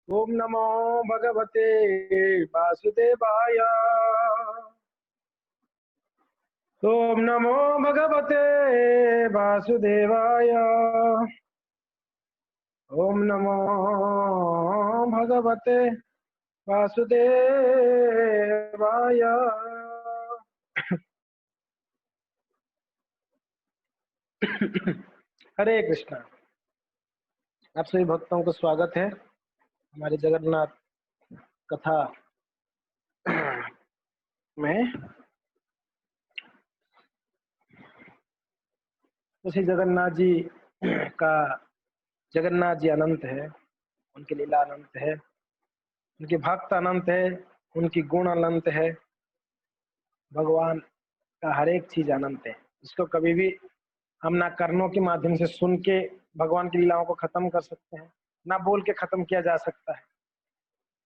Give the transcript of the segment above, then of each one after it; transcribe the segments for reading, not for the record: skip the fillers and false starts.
ओम नमो भगवते वासुदेवाय। ओम नमो भगवते वासुदेवाय। ओम नमो भगवते वासुदेवाय। हरे कृष्णा। आप सभी भक्तों को स्वागत है हमारे जगन्नाथ कथा में। उसी जगन्नाथ जी का जगन्नाथ जी अनंत है, उनकी लीला अनंत है, उनके भक्त अनंत है, उनकी गुण अनंत है। भगवान का हर एक चीज अनंत है। इसको कभी भी हम ना कर्णों के माध्यम से सुन के भगवान की लीलाओं को खत्म कर सकते हैं, ना बोल के खत्म किया जा सकता है।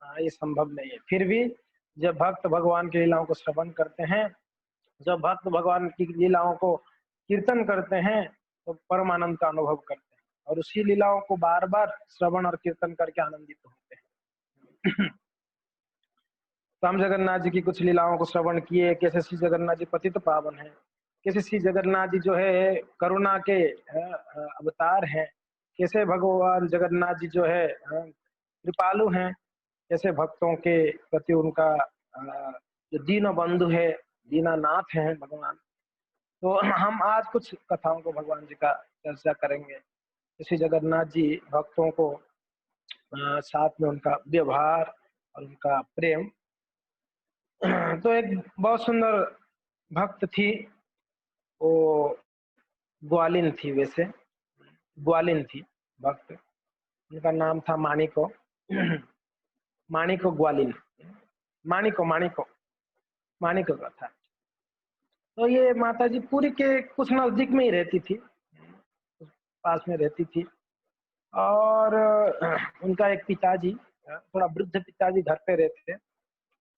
हाँ, ये संभव नहीं है। फिर भी जब भक्त भगवान की लीलाओं को श्रवण करते हैं, जब भक्त भगवान की लीलाओं को कीर्तन करते हैं, तो परम आनंद का अनुभव करते हैं और उसी लीलाओं को बार बार श्रवण और कीर्तन करके आनंदित होते हैं। तो हम जगन्नाथ जी की कुछ लीलाओं को श्रवण किए, कैसे श्री जगन्नाथ जी पतित पावन है, कैसे श्री जगन्नाथ जी जो है करुणा के अवतार हैं, कैसे भगवान जगन्नाथ जी जो है कृपालु हैं, कैसे भक्तों के प्रति उनका जो दीन बंधु है, दीनानाथ है भगवान। तो हम आज कुछ कथाओं को भगवान जी का चर्चा करेंगे। श्री जगन्नाथ जी भक्तों को साथ में उनका व्यवहार और उनका प्रेम। तो एक बहुत सुंदर भक्त थी, वो ग्वालिन थी। वैसे ग्वालिन थी भक्त, उनका नाम था माणिको। माणिको ग्वालिन, माणिको माणिको माणिको का था। तो ये माता जी पुरी के कुछ नजदीक में ही रहती थी, पास में रहती थी। और उनका एक पिताजी, थोड़ा वृद्ध पिताजी घर पे रहते थे।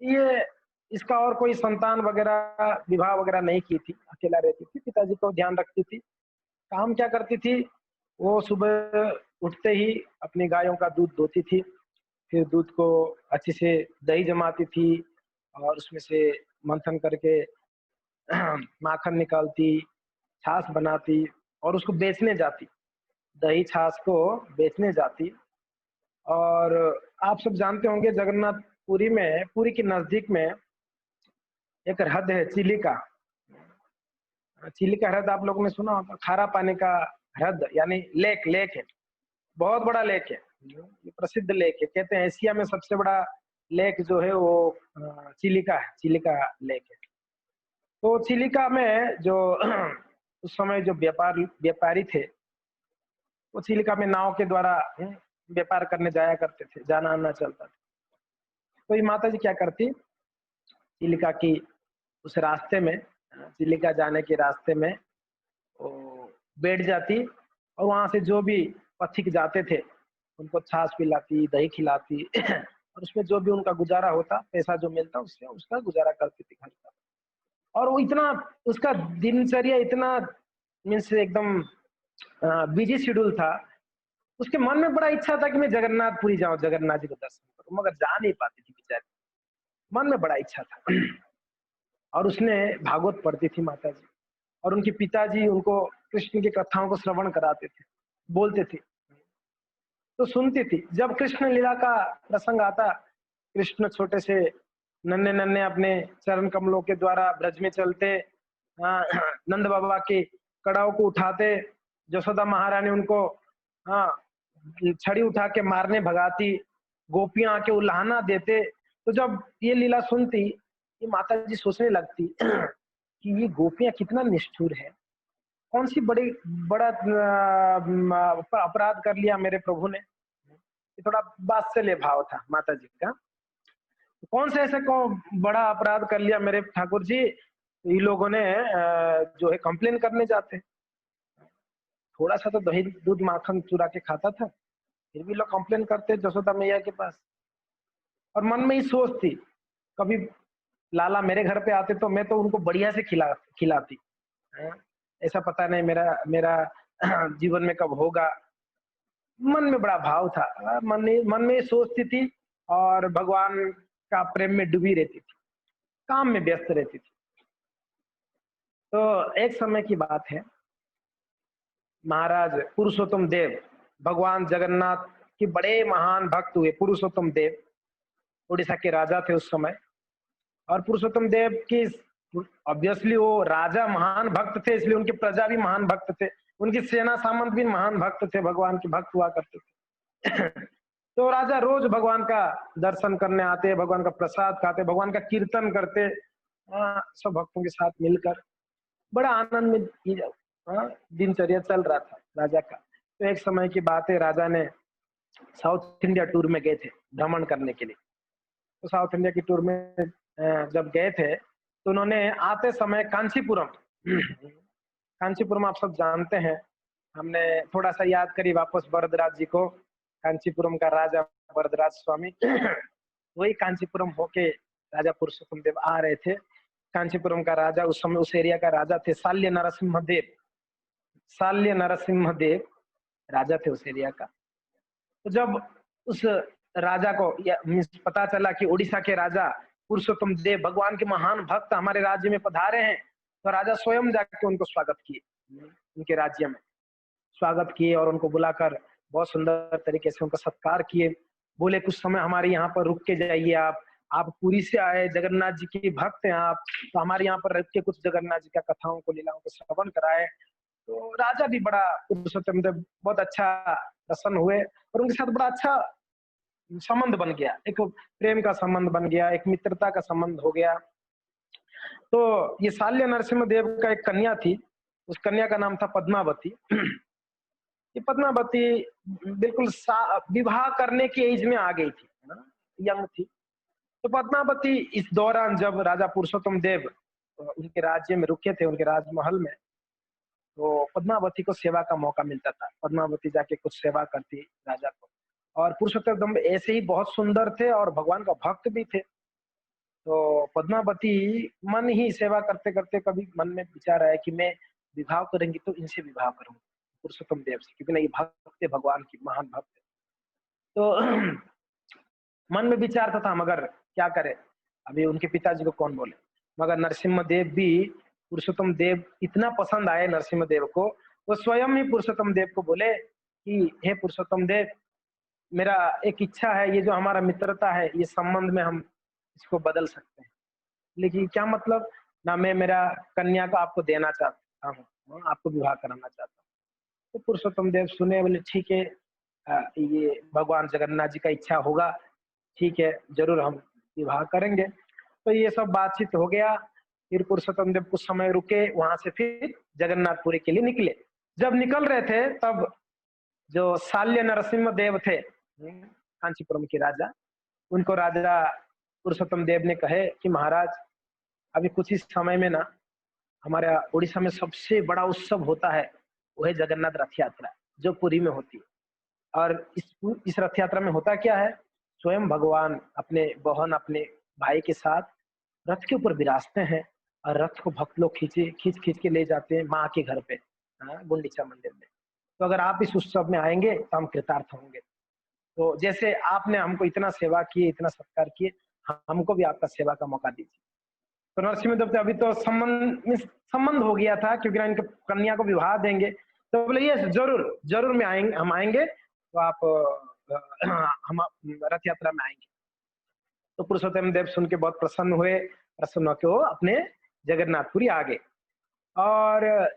ये इसका और कोई संतान वगैरह विवाह वगैरह नहीं की थी, अकेला रहती थी, पिताजी को ध्यान रखती थी। काम क्या करती थी, वो सुबह उठते ही अपनी गायों का दूध दोती थी, फिर दूध को अच्छे से दही जमाती थी और उसमें से मंथन करके माखन निकालती, छाछ बनाती और उसको बेचने जाती, दही छाछ को बेचने जाती। और आप सब जानते होंगे जगन्नाथपुरी में, पुरी के नजदीक में एक हृद है चिलिका। चिलिका हृद आप लोगों ने सुना होगा, खारा पानी का हृद यानी लेक, लेक है, बहुत बड़ा लेक है, ये प्रसिद्ध लेक है। कहते हैं एशिया में सबसे बड़ा लेक जो है वो चिलिका है, चिलिका लेक है। तो चिलिका में जो उस समय जो व्यापारी थे, वो चिलिका में नाव के द्वारा व्यापार करने जाया करते थे, जाना आना चलता था। तो ये माता जी क्या करती, चिलिका की उस रास्ते में, चिलिका जाने के रास्ते में वो बैठ जाती और वहां से जो भी पथिक जाते थे उनको छाछ पिलाती, दही खिलाती और उसमें जो भी उनका गुजारा होता, पैसा जो मिलता उससे उसका गुजारा करती थी घर का। और वो इतना, उसका दिनचर्या इतना मीन्स एकदम बिजी शेड्यूल था। उसके मन में बड़ा इच्छा था कि मैं जगन्नाथपुरी जाऊं, जगन्नाथ जी को दर्शन करूं, मगर जा नहीं पाती थी बेचारी। मन में बड़ा इच्छा था। और उसने भागवत पढ़ती थी माता जी, और उनके पिताजी उनको कृष्ण की कथाओं को श्रवण कराते थे, बोलते थे, तो सुनती थी। जब कृष्ण लीला का प्रसंग आता, कृष्ण छोटे से नन्हे नन्हे अपने चरण कमलों के द्वारा ब्रज में चलते, नंद बाबा के कड़ाओं को उठाते, यशोदा महारानी उनको हाँ छड़ी उठा के मारने भगाती, गोपियां आके उल्हाना देते। तो जब ये लीला सुनती, ये माता जी सोचने लगती कि ये गोपियां कितना निष्ठुर है, कौन सी बड़ा अपराध कर लिया मेरे प्रभु ने। ये थोड़ा वात्सल्य भाव था माता जी का, कौन से ऐसे को बड़ा अपराध कर लिया मेरे ठाकुर जी, ये लोगों ने जो है कंप्लेन करने जाते। थोड़ा सा तो दही दूध माखन चुरा के खाता था, फिर भी लोग कंप्लेन करते जसोदा मैया के पास। और मन में ही सोचती, कभी लाला मेरे घर पे आते तो मैं तो उनको बढ़िया से खिलाती। हाँ, ऐसा पता नहीं मेरा मेरा जीवन में कब होगा। मन में बड़ा भाव था, मन में ये सोचती थी और भगवान का प्रेम में डूबी रहती थी, काम में व्यस्त रहती थी। तो एक समय की बात है, महाराज पुरुषोत्तम देव, भगवान जगन्नाथ के बड़े महान भक्त हुए पुरुषोत्तम देव, उड़ीसा के राजा थे उस समय। और पुरुषोत्तम देव की, ऑब्वियसली वो राजा महान भक्त थे, इसलिए उनके प्रजा भी महान भक्त थे, उनकी सेना सामंत भी महान भक्त थे, भगवान के भक्त हुआ करते थे। तो राजा रोज भगवान का दर्शन करने आते, भगवान का प्रसाद खाते, भगवान का कीर्तन करते, सब भक्तों के साथ मिलकर बड़ा आनंद में दिनचर्या चल रहा था राजा का। तो एक समय की बात है, राजा ने साउथ इंडिया टूर में गए थे भ्रमण करने के लिए। तो साउथ इंडिया की टूर में जब गए थे तो उन्होंने आते समय कांचीपुरम, कांचीपुरम आप सब जानते हैं, हमने थोड़ा सा याद करी वापस वरदराज जी को, कांचीपुरम का राजा वरदराज स्वामी वही कांचीपुरम होके राजा पुरुषोत्तम देव आ रहे थे। कांचीपुरम का राजा उस समय उस एरिया का राजा थे शाल्य नरसिम्हा देव, शाल्य नरसिम्हा देव राजा थे उस एरिया का। तो जब उस राजा को पता चला कि उड़ीसा के राजा पुरुषोत्तम देव भगवान के महान भक्त हमारे राज्य में पधारे हैं, तो राजा स्वयं जाके उनको स्वागत किए, उनके राज्य में स्वागत किए और उनको बुलाकर बहुत सुंदर तरीके से उनका सत्कार किए। बोले कुछ समय हमारे यहाँ पर रुक के जाइए, आप पुरी से आए, जगन्नाथ जी के भक्त हैं आप, तो हमारे यहाँ पर रुक के कुछ जगन्नाथ जी का कथाओं को लीलाओं को श्रवण कराए। तो राजा भी बड़ा पुरुषोत्तम देव बहुत अच्छा प्रसन्न हुए और उनके साथ बड़ा अच्छा संबंध बन गया, एक प्रेम का संबंध बन गया, एक मित्रता का संबंध हो गया। तो ये शाल्य नरसिम्हा देव का एक कन्या थी, उस कन्या का नाम था पद्मावती। ये पद्मावती बिल्कुल विवाह करने की एज में आ गई थी, यंग थी। तो पद्मावती इस दौरान जब राजा पुरुषोत्तम देव उनके राज्य में रुके थे, उनके राजमहल में, तो पद्मावती को सेवा का मौका मिलता था, पद्मावती जाके कुछ सेवा करती राजा को। और पुरुषोत्तम देव ऐसे ही बहुत सुंदर थे और भगवान का भक्त भी थे। तो पद्मावती मन ही सेवा करते करते कभी मन में विचार आया कि मैं विवाह करेंगी तो इनसे विवाह करूंगी, पुरुषोत्तम देव से, क्योंकि ना ये भक्त है, भगवान की महान भक्त है। तो मन में विचार था मगर क्या करे, अभी उनके पिताजी को कौन बोले। मगर नरसिम्हा देव भी पुरुषोत्तम देव इतना पसंद आए नरसिम्हा देव को, वो स्वयं ही पुरुषोत्तम देव को बोले कि हे पुरुषोत्तम देव, मेरा एक इच्छा है, ये जो हमारा मित्रता है, ये संबंध में हम इसको बदल सकते हैं, लेकिन क्या मतलब ना, मैं मेरा कन्या को आपको देना चाहता हूँ, आपको विवाह कराना चाहता हूँ। तो पुरुषोत्तम देव सुने, बोले ठीक है, ये भगवान जगन्नाथ जी का इच्छा होगा, ठीक है, जरूर हम विवाह करेंगे। तो ये सब बातचीत हो गया। फिर पुरुषोत्तम देव कुछ समय रुके, वहां से फिर जगन्नाथपुरी के लिए निकले। जब निकल रहे थे तब जो शाल्य नरसिम्हा देव थे, कांचीपुरम के राजा, उनको राजा पुरुषोत्तम देव ने कहे कि महाराज, अभी कुछ ही समय में ना हमारे उड़ीसा में सबसे बड़ा उत्सव होता है, वो है जगन्नाथ रथ यात्रा, जो पुरी में होती है। और इस रथ यात्रा में होता क्या है, स्वयं भगवान अपने बहन, अपने भाई के साथ रथ के ऊपर विराजते हैं और रथ को भक्त लोग खींच खींच के ले जाते हैं माँ के घर पे, गुंडीचा मंदिर में। तो अगर आप इस उत्सव में आएंगे तो हम कृतार्थ होंगे। तो जैसे आपने हमको इतना सेवा किए, इतना सत्कार किए, हमको भी आपका सेवा का मौका दीजिए। तो नरसिम्हा देव अभी तो संबंध हो गया था, क्योंकि इनके कन्या को विवाह देंगे। तो बोले ये जरूर जरूर में आएंगे, हम आएंगे, तो आप हम रथ यात्रा में आएंगे। तो पुरुषोत्तम देव सुन के बहुत प्रसन्न हुए, प्रसन्न होकर वो अपने जगन्नाथपुरी आ गए। और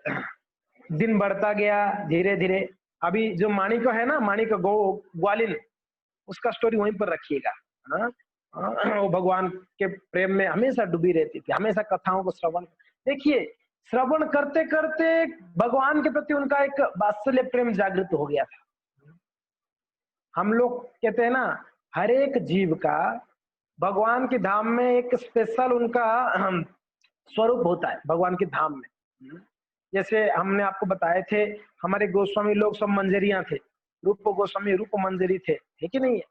दिन बढ़ता गया धीरे धीरे। अभी जो माणिक है ना, माणिक ग्वालिन, उसका स्टोरी वहीं पर रखिएगा। वो भगवान के प्रेम में हमेशा डूबी रहती थी, हमेशा कथाओं को श्रवण, देखिए श्रवण करते करते भगवान के प्रति उनका एक वात्सल्य प्रेम जागृत हो गया था। हम लोग कहते हैं ना, हर एक जीव का भगवान के धाम में एक स्पेशल उनका स्वरूप होता है भगवान के धाम में। जैसे हमने आपको बताए थे, हमारे गोस्वामी लोग सब मंजरियां थे, रूप गोस्वामी रूप मंजरी थे, है कि नहीं है?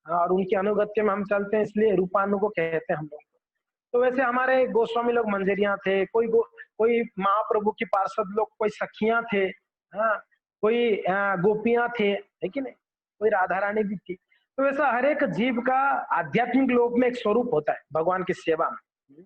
और उनके अनुगत्य में हम चलते हैं, इसलिए रूपानु को कहते हैं हम लोग। तो वैसे हमारे गोस्वामी लोग मंजरियां थे, कोई महाप्रभु की पार्षद लोग, कोई सखियां थे, हाँ, कोई गोपियां थे, है कि नहीं? कोई राधा रानी भी थी। तो वैसा हर एक जीव का आध्यात्मिक लोक में एक स्वरूप होता है भगवान की सेवा में।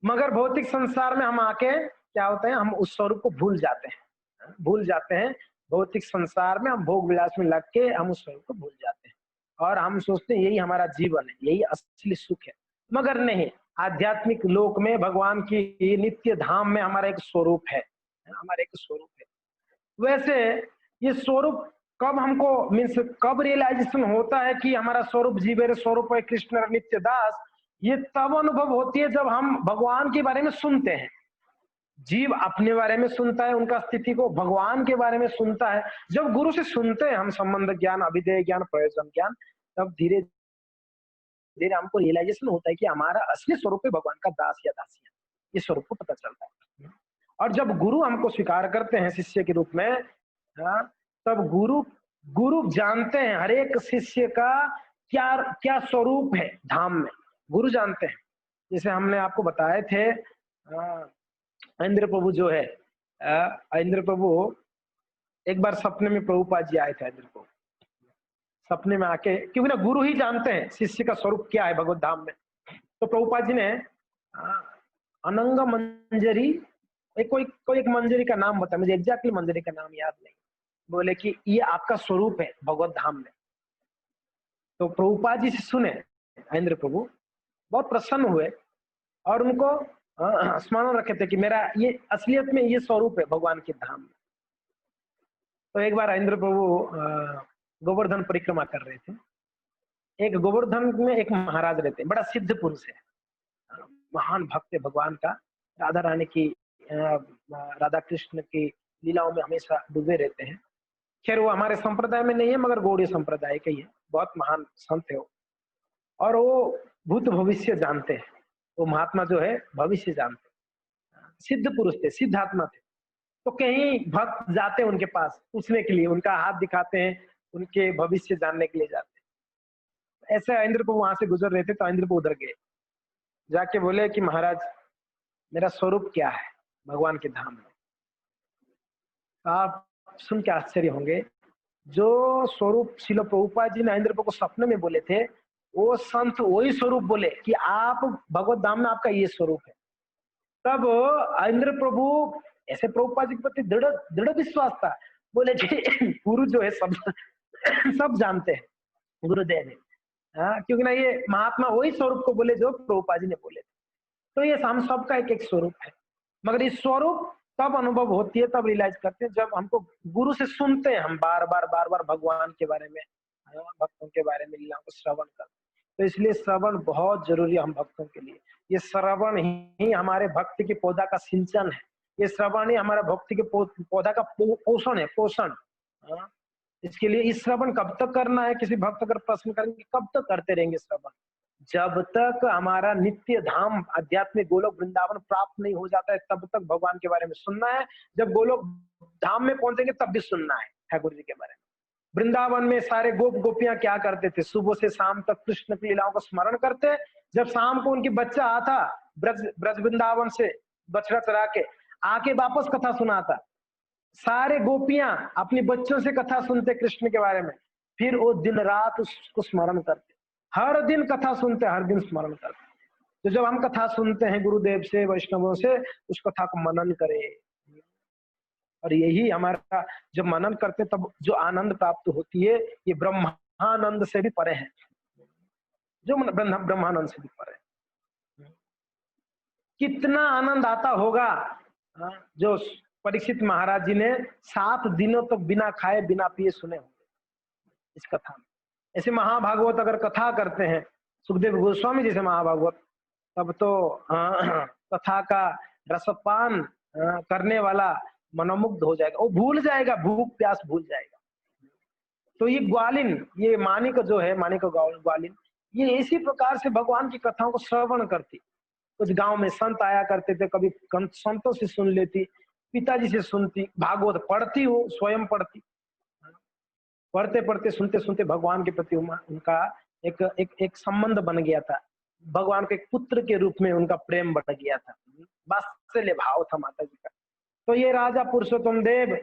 मगर भौतिक संसार में हम आके क्या होता है, हम उस स्वरूप को भूल जाते हैं, भूल जाते हैं। भौतिक संसार में हम भोग विलास में लग के हम उस स्वरूप को भूल जाते हैं और हम सोचते हैं यही हमारा जीवन है, यही असली सुख है। मगर नहीं, आध्यात्मिक लोक में भगवान की नित्य धाम में हमारा एक स्वरूप है, हमारा एक स्वरूप है। वैसे ये स्वरूप कब हमको मीन्स कब रियलाइजेशन होता है कि हमारा स्वरूप जीवेर स्वरूप है कृष्ण नित्य दास, ये तब अनुभव होती है जब हम भगवान के बारे में सुनते हैं। जीव अपने बारे में सुनता है, उनका स्थिति को, भगवान के बारे में सुनता है। जब गुरु से सुनते हैं हम संबंध ज्ञान, अभिधेय ज्ञान, प्रयोजन ज्ञान, तब धीरे धीरे हमको रियलाइजेशन होता है कि हमारा असली स्वरूप है भगवान का दास या दासिया, ये स्वरूप को पता चलता है। और जब गुरु हमको स्वीकार करते हैं शिष्य के रूप में, हाँ, तब गुरु गुरु जानते हैं हर एक शिष्य का क्या क्या स्वरूप है धाम में, गुरु जानते हैं। जैसे हमने आपको बताए थे इंद्र प्रभु जो है, इंद्र प्रभु एक बार सपने में प्रभुपाद जी आए थे। इंद्र प्रभु सपने में आके, क्योंकि ना गुरु ही जानते हैं शिष्य का स्वरूप क्या है भगवत धाम में। तो प्रभुपाद जी ने अनंग मंजरी, कोई एक मंजरी का नाम बता, मुझे एग्जैक्टली मंजरी का नाम याद नहीं, बोले कि ये आपका स्वरूप है भगवत धाम में। तो प्रभुपाद जी से सुने इंद्र प्रभु, बहुत प्रसन्न हुए और उनको स्मरण रखे थे कि मेरा ये असलियत में ये स्वरूप है भगवान के धाम में। तो एक बार इंद्र प्रभु गोवर्धन परिक्रमा कर रहे थे। एक गोवर्धन में एक महाराज रहते हैं, बड़ा सिद्ध पुरुष है, महान भक्त है भगवान का, राधा रानी की, राधा कृष्ण की लीलाओं में हमेशा डूबे रहते हैं। खैर वो हमारे संप्रदाय में नहीं है मगर गौड़ीय संप्रदाय का ही है, बहुत महान संत है वो। और वो भूत भविष्य जानते हैं, वो महात्मा जो है भविष्य जानते हैं, सिद्ध पुरुष थे, सिद्ध आत्मा थे। तो कहीं भक्त जाते हैं उनके पास पूछने के लिए, उनका हाथ दिखाते हैं, उनके भविष्य जानने के लिए जाते हैं। ऐसे इंद्र प्रभु वहां से गुजर रहे थे तो इंद्र प्रभु उधर गए, जाके बोले कि महाराज मेरा स्वरूप क्या है भगवान के धाम में। आप सुन के आश्चर्य होंगे, जो स्वरूप श्रील प्रभुपाद जी ने इंद्र प्रभु को सपने में बोले थे, वो संत वही स्वरूप बोले कि आप भगवत धाम में आपका ये स्वरूप है। तब इंद्र प्रभु, ऐसे प्रभुपाद जी के प्रति दृढ़ दृढ़ विश्वास था, बोले जी गुरु जो है सब सब जानते हैं, गुरुदेव है, हाँ, क्योंकि ना ये महात्मा वही स्वरूप को बोले जो प्रभुपाद जी ने बोले थे। तो ये हम सबका एक एक स्वरूप है, मगर इस स्वरूप तब अनुभव होती है, तब रियलाइज करते हैं जब हमको गुरु से सुनते हैं, हम बार बार भगवान के बारे में, भक्तों के बारे में लीलाओं को श्रवण करते हैं। तो इसलिए श्रवण बहुत जरूरी है हम भक्तों के लिए। ये श्रवण ही हमारे भक्ति के पौधा का सिंचन है, ये श्रवण ही हमारा भक्ति के पौधा का पोषण है, पोषण। इसके लिए इस श्रवण कब तक करना है, किसी भक्त अगर प्रश्न करेंगे कब तक करते रहेंगे श्रवण, जब तक हमारा नित्य धाम आध्यात्मिक गोलोक वृंदावन प्राप्त नहीं हो जाता है तब तक भगवान के बारे में सुनना है। जब गोलोक धाम में पहुंचेंगे तब भी सुनना है ठाकुर जी के बारे में। वृंदावन में सारे गोप गोपियां क्या करते थे, सुबह से शाम तक कृष्ण की लीलाओं का स्मरण करते। जब शाम को उनकी बच्चा आता ब्रज वृंदावन से बछड़ा चरा के आके वापस कथा सुनाता, सारे गोपियां अपने बच्चों से कथा सुनते कृष्ण के बारे में, फिर वो दिन रात उसको स्मरण करते, हर दिन कथा सुनते, हर दिन स्मरण करते। तो जब हम कथा सुनते हैं गुरुदेव से, वैष्णवों से, उस कथा को मनन करें, और यही हमारा जब मनन करते तब जो आनंद प्राप्त होती है ये ब्रह्मानंद से भी परे है, जो ब्रह्मानंद से भी परे है। कितना आनंद आता होगा जो परीक्षित महाराज जी ने 7 दिनों तक बिना खाए बिना पिए सुने होंगे इस कथा में। ऐसे महाभागवत अगर कथा करते हैं, सुखदेव गोस्वामी जैसे महाभागवत, तब तो कथा का रसपान करने वाला मनोमुग्ध हो जाएगा, वो भूल जाएगा, भूख प्यास भूल जाएगा। तो ये ग्वालिन, ये मानिक जो है, मानिक ग्वालिन, ये इसी प्रकार से भगवान की कथाओं को श्रवण करती। कुछ गांव में संत आया करते थे, कभी संतों से सुन लेती, पिताजी से सुनती, भागवत पढ़ती, हो स्वयं पढ़ती, पढ़ते पढ़ते सुनते सुनते भगवान के प्रति उनका एक संबंध बन गया था, भगवान के एक पुत्र के रूप में उनका प्रेम बढ़ गया था, वात्सल्य भाव था माता जी का। तो ये राजा पुरुषोत्तम देव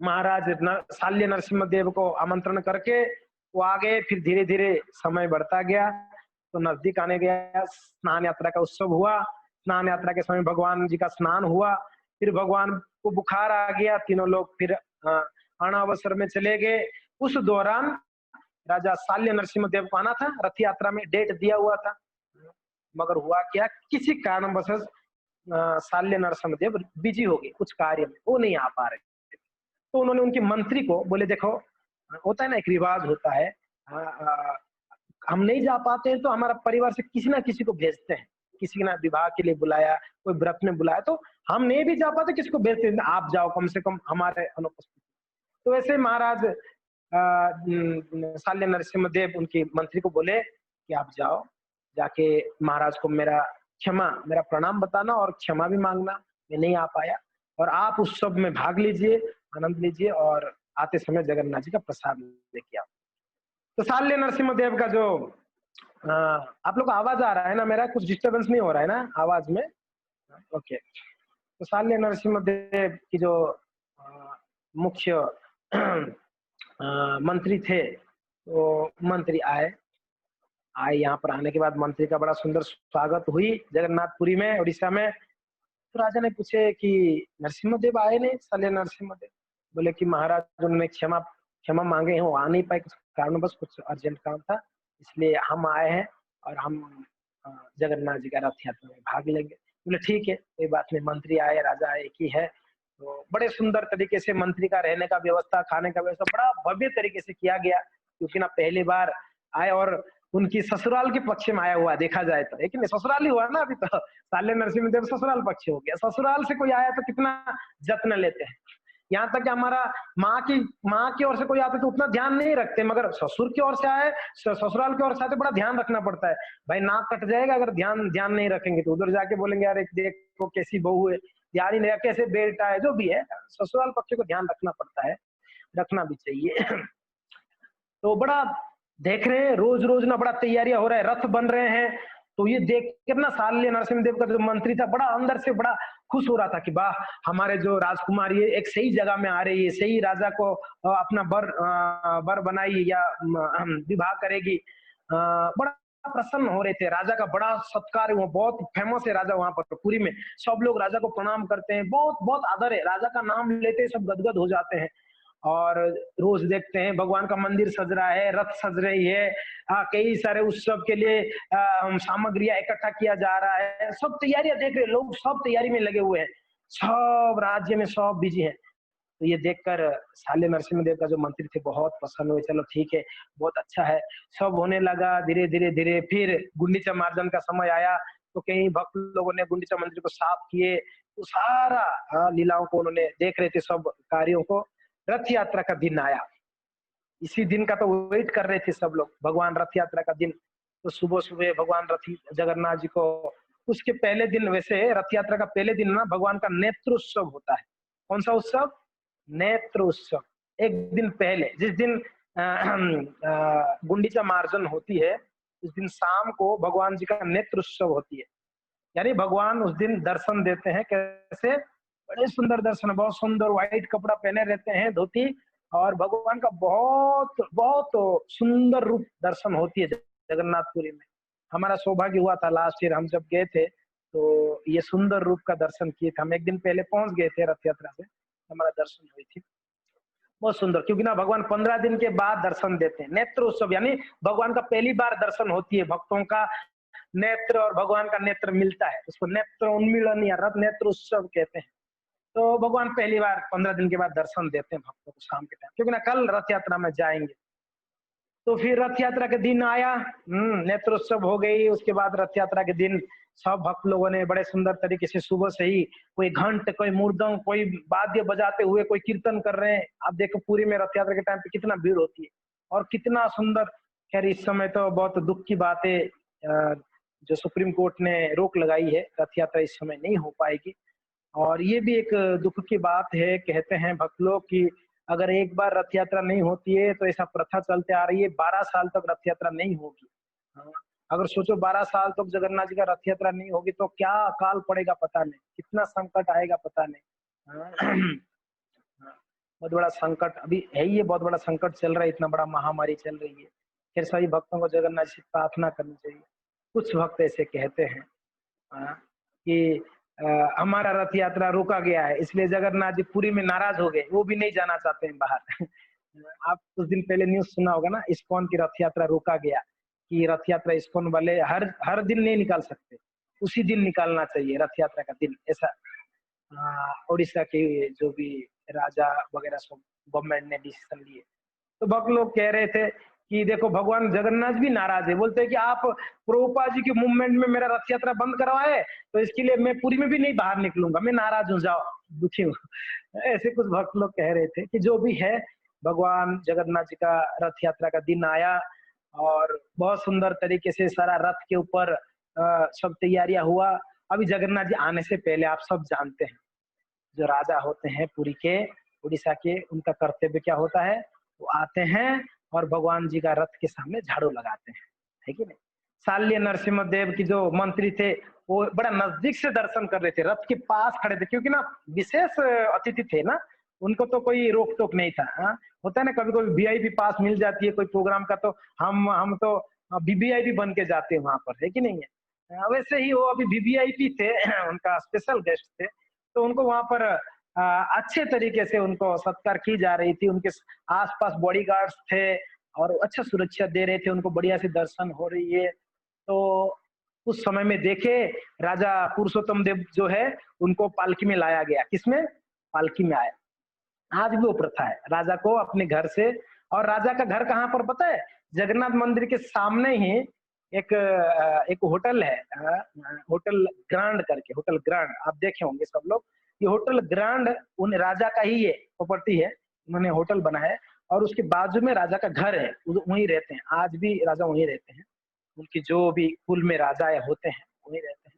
महाराज शाल्य नरसिम्हा देव को आमंत्रण करके वो आ गए। फिर धीरे धीरे समय बढ़ता गया, तो नजदीक आने गया। स्नान यात्रा का उत्सव हुआ। स्नान यात्रा के समय भगवान जी का स्नान हुआ। फिर भगवान को बुखार आ गया। तीनों लोग फिर अनावसर में चले गए। उस दौरान राजा शाल्य नरसिम्हा देव को आना था, रथ यात्रा में डेट दिया हुआ था, मगर हुआ क्या, किसी कारणवश शाल्य नरसिम्हा देव बिजी हो गए कुछ कार्य में, वो नहीं आ पा रहे। तो उन्होंने उनके मंत्री को बोले, देखो होता है ना, एक रिवाज होता है, हम नहीं जा पाते हैं तो हमारा परिवार से किसी ना किसी को भेजते हैं, किसी ने विवाह के लिए बुलाया, कोई व्रत में बुलाया, तो हम नहीं भी जा पाते किसी को भेजते हैं, आप जाओ कम से कम हमारे अनुपस्थित। तो ऐसे महाराज शाल्य नरसिम्हा देव उनके मंत्री को बोले कि आप जाओ, जाके महाराज को मेरा प्रणाम बताना और क्षमा भी मांगना, मैं नहीं आ पाया, और आप उस सब में भाग लीजिए, आनंद लीजिए, और आते समय जगन्नाथ जी का प्रसाद लेके आओ। तो शाल्य नरसिम्हा देव का जो आप लोग को आवाज आ रहा है ना, मेरा कुछ डिस्टरबेंस नहीं हो रहा है ना आवाज में? ओके। तो शाल्य नरसिम्हा देव की जो मुख्य मंत्री थे, तो मंत्री आए। यहाँ पर आने के बाद मंत्री का बड़ा सुंदर स्वागत हुई जगन्नाथपुरी में, उड़ीसा में। तो राजा ने पूछे कि नरसिम्हा देव आए नहीं? शाल्य नरसिम्हा देव बोले कि महाराज उन्होंने क्षमा क्षमा मांगे हैं, वो आ नहीं पाए, कुछ कारणवश, कुछ अर्जेंट काम था, इसलिए हम आए हैं और हम जगन्नाथ जी का रथ यात्रा में भाग लेंगे। बोले ठीक है, कोई बात नहीं। मंत्री आए, राजा आए, एक ही है। तो बड़े सुंदर तरीके से मंत्री का रहने का व्यवस्था, खाने का व्यवस्था बड़ा भव्य तरीके से किया गया, क्योंकि ना पहली बार आए और उनकी ससुराल के पक्ष में आया हुआ देखा जाए तो, लेकिन ससुराल ही हुआ ना अभी तो, शाल्य नरसिम्हा देव ससुराल पक्ष हो गया। ससुराल से कोई आया तो कितना जत्न लेते हैं, यहाँ तक कि हमारा माँ की ओर से कोई आता तो उतना ध्यान नहीं रखते, मगर ससुर की ओर से आए, ससुराल की ओर से आते, बड़ा ध्यान रखना पड़ता है। भाई नाक कट जाएगा अगर ध्यान नहीं रखेंगे तो, उधर जाके बोलेंगे यार देखो कैसी बहू है, ध्यान ही नहीं, कैसे बेटा है, जो भी है, ससुराल पक्ष को ध्यान रखना पड़ता है, रखना भी चाहिए। तो बड़ा देख रहे हैं रोज रोज ना, बड़ा तैयारियां हो रहा है, रथ बन रहे हैं। तो ये देख कर ना शाल्य नरसिम्हा देव का जो मंत्री था, बड़ा अंदर से बड़ा खुश हो रहा था कि वाह, हमारे जो राजकुमारी है एक सही जगह में आ रही है, सही राजा को अपना बर बनाई या विवाह करेगी। बड़ा प्रसन्न हो रहे थे। राजा का बड़ा सत्कार है, वो बहुत फेमस है राजा, वहां पर पुरी में सब लोग राजा को प्रणाम करते हैं, बहुत बहुत आदर है, राजा का नाम लेते सब गदगद हो जाते हैं। और रोज देखते हैं भगवान का मंदिर सज रहा है, रथ सज रही है, कई सारे उत्सव के लिए सामग्रियां इकट्ठा किया जा रहा है, सब तैयारियां देख रहे हैं लोग, सब तैयारी में लगे हुए हैं, सब राज्य में सब बिजी हैं। तो ये देखकर शाल्य नरसिम्हा देव का जो मंत्री थे बहुत प्रसन्न हुए, चलो ठीक है, बहुत अच्छा है। सब होने लगा धीरे धीरे धीरे। फिर गुंडीचा मार्जन का समय आया, तो कई भक्त लोगों ने गुंडीचा मंदिर को साफ किए, तो सारा लीलाओं को उन्होंने देख रहे थे, सब कार्यों को। रथ यात्रा का दिन आया, इसी दिन का तो वेट कर रहे थे सब लोग, भगवान रथ यात्रा का दिन। तो सुबह सुबह भगवान रथ जगन्नाथ जी को, उसके पहले दिन, वैसे रथ यात्रा का पहले दिन ना भगवान का नेत्र उत्सव होता है। कौन सा उत्सव? नेत्र उत्सव। एक दिन पहले, जिस दिन गुंडीचा मार्जन होती है, उस दिन शाम को भगवान जी का नेत्र उत्सव होती है, यानी भगवान उस दिन दर्शन देते हैं। कैसे? बड़े सुंदर दर्शन, बहुत सुंदर व्हाइट कपड़ा पहने रहते हैं, धोती, और भगवान का बहुत बहुत सुंदर रूप दर्शन होती है जगन्नाथपुरी में। हमारा सौभाग्य हुआ था लास्ट ईयर हम जब गए थे, तो ये सुंदर रूप का दर्शन किए थे। हम एक दिन पहले पहुंच गए थे रथ यात्रा से, हमारा दर्शन हुई थी, बहुत सुंदर। क्योंकि ना भगवान 15 दिन के बाद दर्शन देते हैं। नेत्र उत्सव यानी भगवान का पहली बार दर्शन होती है, भक्तों का नेत्र और भगवान का नेत्र मिलता है, उसको नेत्र उन्मीलन या रथ नेत्र उत्सव कहते हैं। तो भगवान पहली बार 15 दिन के बाद दर्शन देते हैं भक्तों को शाम के टाइम, क्योंकि ना कल रथ यात्रा में जाएंगे। तो फिर रथ यात्रा के दिन आया, नेत्रोत्सव हो गई। उसके बाद रथ यात्रा के दिन सब भक्त लोगों ने बड़े सुंदर तरीके से सुबह से ही, कोई घंट, कोई मुर्दंग, कोई वाद्य बजाते हुए, कोई कीर्तन कर रहे हैं। आप देखो पूरी में रथ यात्रा के टाइम पे कितना भीड़ होती है और कितना सुंदर। खैर इस समय तो बहुत दुख की बात है, जो सुप्रीम कोर्ट ने रोक लगाई है, रथ यात्रा इस समय नहीं हो पाएगी। और ये भी एक दुख की बात है, कहते हैं भक्त लोग कि अगर एक बार रथ यात्रा नहीं होती है तो ऐसा प्रथा चलते आ रही है, 12 साल तक रथ यात्रा नहीं होगी। हाँ, अगर सोचो 12 साल तक जगन्नाथ जी का रथ यात्रा नहीं होगी तो क्या अकाल पड़ेगा पता नहीं, कितना संकट आएगा पता नहीं। हाँ, हाँ, बहुत बड़ा संकट अभी है ही, ये बहुत बड़ा संकट चल रहा है, इतना बड़ा महामारी चल रही है। फिर सभी भक्तों को जगन्नाथ जी से प्रार्थना करनी चाहिए। कुछ भक्त ऐसे कहते हैं कि हमारा रथ यात्रा रोका गया है, इसलिए जगन्नाथ जी पुरी में नाराज हो गए, वो भी नहीं जाना चाहते हैं बाहर। आप कुछ दिन पहले न्यूज़ सुना होगा ना, इस्कॉन की रथ यात्रा रोका गया, कि रथ यात्रा इस्कॉन वाले हर हर दिन नहीं निकाल सकते, उसी दिन निकालना चाहिए रथ यात्रा का दिन, ऐसा उड़ीसा के जो भी राजा वगैरह सब गवर्नमेंट ने डिसीजन लिए। तो भक्त लोग कह रहे थे कि देखो भगवान जगन्नाथ भी नाराज है, बोलते हैं कि आप प्रभुपाद जी के मूवमेंट में मेरा रथ यात्रा बंद करवाए, तो इसके लिए मैं पुरी में भी नहीं बाहर निकलूंगा, मैं नाराज हूँ, जाओ, दुखी हूँ। ऐसे कुछ भक्त लोग कह रहे थे कि जो भी है, भगवान जगन्नाथ जी का रथ यात्रा का दिन आया और बहुत सुंदर तरीके से सारा रथ के ऊपर सब तैयारियां हुआ। अभी जगन्नाथ जी आने से पहले आप सब जानते हैं, जो राजा होते हैं पुरी के, उड़ीसा के, उनका कर्तव्य क्या होता है, वो आते हैं और भगवान जी का रथ के सामने झाड़ू लगाते हैं, है कि नहीं। शाल्य नरसिम्हा देव की जो मंत्री थे, वो बड़ा नजदीक से दर्शन कर रहे थे, रथ के पास खड़े थे, क्योंकि ना विशेष अतिथि थे ना, उनको तो कोई रोक टोक नहीं था। होता है ना, कभी कभी वीआईपी पास मिल जाती है कोई प्रोग्राम का, तो हम तो वीवीआईपी बन के जाते हैं वहां पर, है कि नहीं है। वैसे ही वो अभी वीवीआईपी थे, उनका स्पेशल गेस्ट थे, तो उनको वहां पर अच्छे तरीके से उनको सत्कार की जा रही थी, उनके आसपास बॉडीगार्ड्स थे और अच्छा सुरक्षा दे रहे थे, उनको बढ़िया से दर्शन हो रही है। तो उस समय में देखे, राजा पुरुषोत्तम देव जो है, उनको पालकी में लाया गया। किसमें? पालकी में आया। आज भी वो प्रथा है, राजा को अपने घर से, और राजा का घर कहाँ पर पता है? जगन्नाथ मंदिर के सामने ही एक होटल है, होटल ग्रांड करके, होटल ग्रांड, आप देखे होंगे सब लोग। ये होटल ग्रांड उन राजा का ही ये प्रॉपर्टी है, उन्होंने होटल बनाया है, और उसके बाजू में राजा का घर है, वहीं रहते हैं, आज भी राजा वहीं रहते हैं। उनकी जो भी कुल में राजा होते हैं वहीं रहते हैं।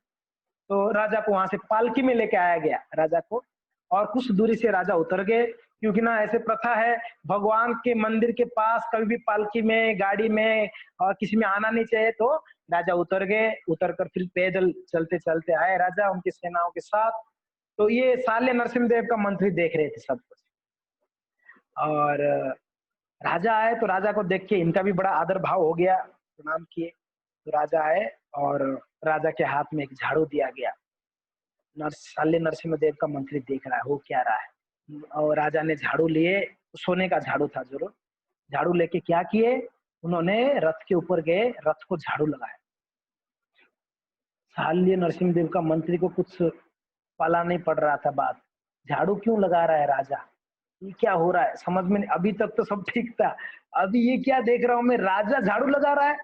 तो राजा को वहां से पालकी में लेके आया गया राजा को, और कुछ दूरी से राजा उतर गए, क्योंकि ना ऐसे प्रथा है, भगवान के मंदिर के पास कभी भी पालकी में, गाड़ी में और किसी में आना नहीं चाहिए। तो राजा उतर गए, उतर कर फिर पैदल चलते चलते आए राजा उनकी सेनाओं के साथ। तो ये शाल्य नरसिम्हदेव का मंत्री देख रहे थे सब कुछ, और राजा आए तो राजा को देख के इनका भी बड़ा आदर भाव हो गया, प्रणाम किए। तो राजा आए और राजा के हाथ में एक झाड़ू दिया गया। शाल्य नरसिम्हदेव का मंत्री देख रहा है हो क्या रहा है, और राजा ने झाड़ू लिए, सोने का झाड़ू था जरूर, झाड़ू लेके क्या किए, उन्होंने रथ के ऊपर गए, रथ को झाड़ू लगाया। शाल्य नरसिम्हदेव का मंत्री को कुछ पाला नहीं पड़ रहा था बात, झाड़ू क्यों लगा रहा है राजा, ये क्या हो रहा है, समझ में नहीं। अभी तक तो सब ठीक था, अभी ये क्या देख रहा हूं मैं, राजा झाड़ू लगा रहा है,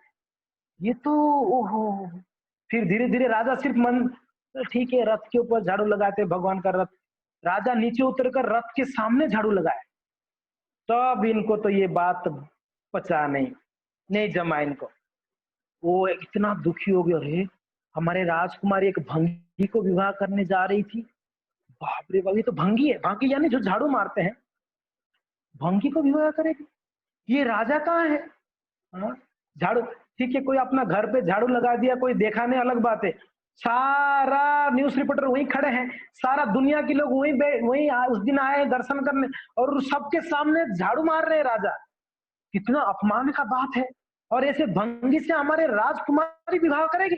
ये तो ओहो। फिर धीरे धीरे राजा सिर्फ मन, तो ठीक है रथ के ऊपर झाड़ू लगाते भगवान का रथ, राजा नीचे उतरकर रथ के सामने झाड़ू लगाए। तब इनको तो ये बात पचा नहीं, नहीं जमा इनको। वो इतना दुखी हो गया, अरे हमारे राजकुमारी एक भंगी को विवाह करने जा रही थी, बाप रे बाप, ये तो भंगी है, भंगी यानी जो झाड़ू मारते हैं, भंगी को विवाह करेगी, ये राजा कहाँ है। हाँ, झाड़ू, ठीक है कोई अपना घर पे झाड़ू लगा दिया, कोई देखा नहीं, अलग बात है, सारा न्यूज रिपोर्टर वहीं खड़े हैं, सारा दुनिया के लोग वहीं उस दिन आए दर्शन करने, और सबके सामने झाड़ू मार रहे हैं राजा, कितना अपमान का बात है। और ऐसे भंगी से हमारे राजकुमारी विवाह करेगी।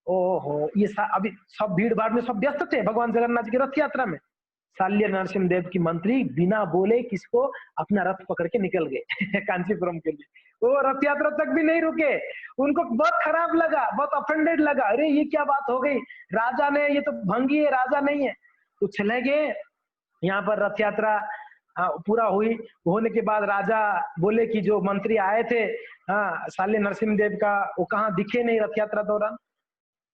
ओहो, ये अभी सब भीड़ भाड़ में सब व्यस्त थे भगवान जगन्नाथ जी की रथ यात्रा में। शाल्य नरसिम्हदेव की मंत्री बिना बोले किसको अपना रथ पकड़ के निकल गए कांचीपुरम के लिए। वो रथ यात्रा तक भी नहीं रुके, उनको बहुत खराब लगा, बहुत ऑफेंडेड लगा, अरे ये क्या बात हो गई, राजा ने, ये तो भंगी है, राजा नहीं है। तो चले गए, यहाँ पर रथ यात्रा पूरा हुई, होने के बाद राजा बोले कि जो मंत्री आए थे, हाँ शाल्य नरसिम्हदेव का, वो कहाँ दिखे नहीं रथ यात्रा दौरान।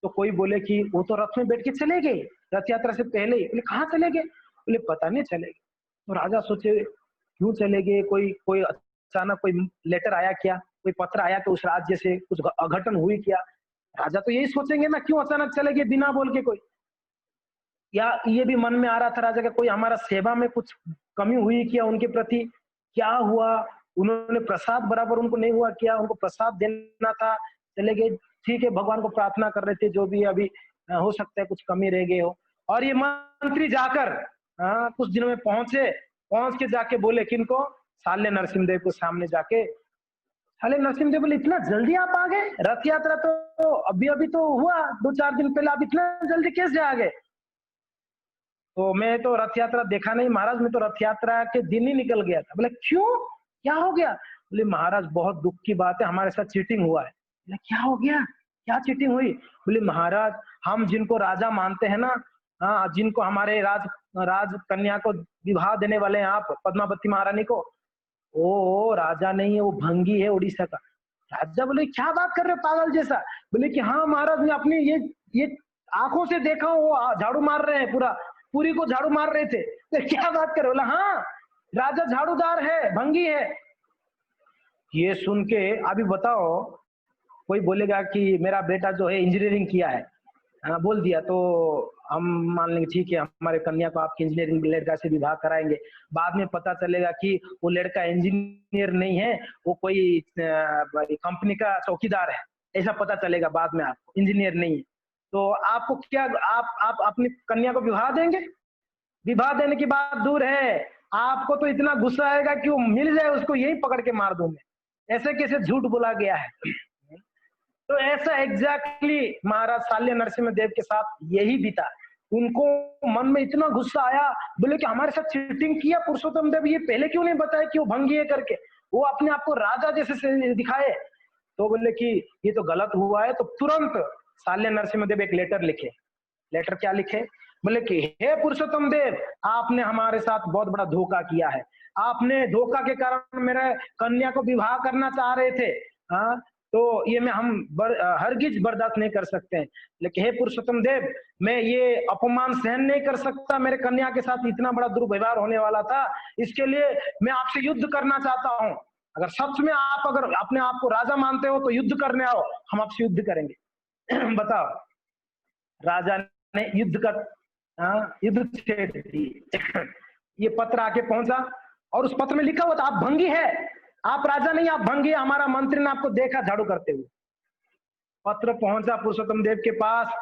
तो कोई बोले कि वो तो रथ में बैठ के चले गए रथ यात्रा से पहले ही। बोले कहाँ चले गए, बोले पता नहीं चले गए। तो राजा सोचे क्यों चले गए, कोई कोई अचानक कोई लेटर आया क्या, कोई पत्र आया कि उस राज्य से कुछ अघटन हुई क्या। राजा तो यही सोचेंगे ना, क्यों अचानक चले गए बिना बोल के कोई। या ये भी मन में आ रहा था राजा का, कोई हमारा सेवा में कुछ कमी हुई क्या उनके प्रति, क्या हुआ, उन्होंने प्रसाद बराबर उनको नहीं हुआ क्या, उनको प्रसाद देना था, चले गए। ठीक है भगवान को प्रार्थना कर रहे थे, जो भी अभी हो सकता है कुछ कमी रह गई हो। और ये मंत्री जाकर कुछ दिनों में पहुंचे, पहुंच के जाके बोले किनको, साल्य नरसिंहदेव को सामने जाके, साल्य नरसिंहदेव बोले इतना जल्दी आप आ गए, रथ यात्रा तो अभी अभी तो हुआ 2-4 दिन पहले, आप इतना जल्दी कैसे आ गए? तो मैं तो रथ यात्रा देखा नहीं महाराज, मैं तो रथ यात्रा के दिन ही निकल गया था। बोले क्यों, क्या हो गया? बोले महाराज बहुत दुख की बात है, हमारे साथ चीटिंग हुआ है। बोले क्या हो गया, क्या चीटिंग हुई? बोले महाराज हम जिनको राजा मानते हैं ना, हाँ जिनको हमारे राज कन्या को विवाह देने वाले हैं आप, पद्मावती महारानी को, ओ राजा नहीं है, वो भंगी है उड़ीसा का। राजा बोले क्या बात कर रहे हो पागल जैसा? बोले कि हाँ महाराज मैं अपनी ये आंखों से देखा हूँ, वो झाड़ू मार रहे हैं, पूरी को झाड़ू मार रहे थे। तो क्या बात कर रहे हो? बोला हाँ राजा झाड़ूदार है, भंगी है। ये सुन के अभी बताओ, कोई बोलेगा कि मेरा बेटा जो है इंजीनियरिंग किया है, बोल दिया तो हम मान लेंगे ठीक है, हमारे कन्या को आपके इंजीनियरिंग लड़का से विवाह कराएंगे। बाद में पता चलेगा कि वो लड़का इंजीनियर नहीं है, वो कोई कंपनी का चौकीदार है, ऐसा पता चलेगा बाद में, आपको इंजीनियर नहीं है। तो आपको क्या, आप अपनी कन्या को विवाह देंगे? विवाह देने की बात दूर है, आपको तो इतना गुस्सा आएगा कि वो मिल जाए उसको यही पकड़ के मार दूं मैं। ऐसे कैसे झूठ बोला गया है? तो ऐसा एग्जैक्टली महाराज साल्य नरसिंह देव के साथ यही बीता। उनको मन में इतना गुस्सा आया, बोले कि हमारे साथ चीटिंग किया पुरुषोत्तम देव, ये पहले क्यों नहीं बताया कि वो भंगी है करके, वो अपने आप को राजा जैसे दिखाए। तो बोले कि ये तो गलत हुआ है। तो तुरंत साल्य नरसिंह देव एक लेटर लिखे। लेटर क्या लिखे? बोले कि हे पुरुषोत्तम देव, आपने हमारे साथ बहुत बड़ा धोखा किया है। आपने धोखा के कारण मेरे कन्या को विवाह करना चाह रहे थे, हाँ, तो ये हम हरगिज बर्दाश्त नहीं कर सकते हैं। लेकिन हे पुरुषोत्तम देव, मैं ये अपमान सहन नहीं कर सकता, मेरे कन्या के साथ इतना बड़ा दुर्व्यवहार होने वाला था, इसके लिए मैं आपसे युद्ध करना चाहता हूं। अगर सच में आप अगर अपने आप को राजा मानते हो तो युद्ध करने आओ, हम आपसे युद्ध करेंगे। बताओ, राजा ने युद्ध का युद्ध छेड़ दी। ये पत्र आके पहुंचा और उस पत्र में लिखा हुआ था आप भंगी है, आप राजा नहीं, आप भंगी है, हमारा मंत्री ने आपको देखा झाड़ू करते हुए। पत्र पहुंचा पुरुषोत्तम देव के पास,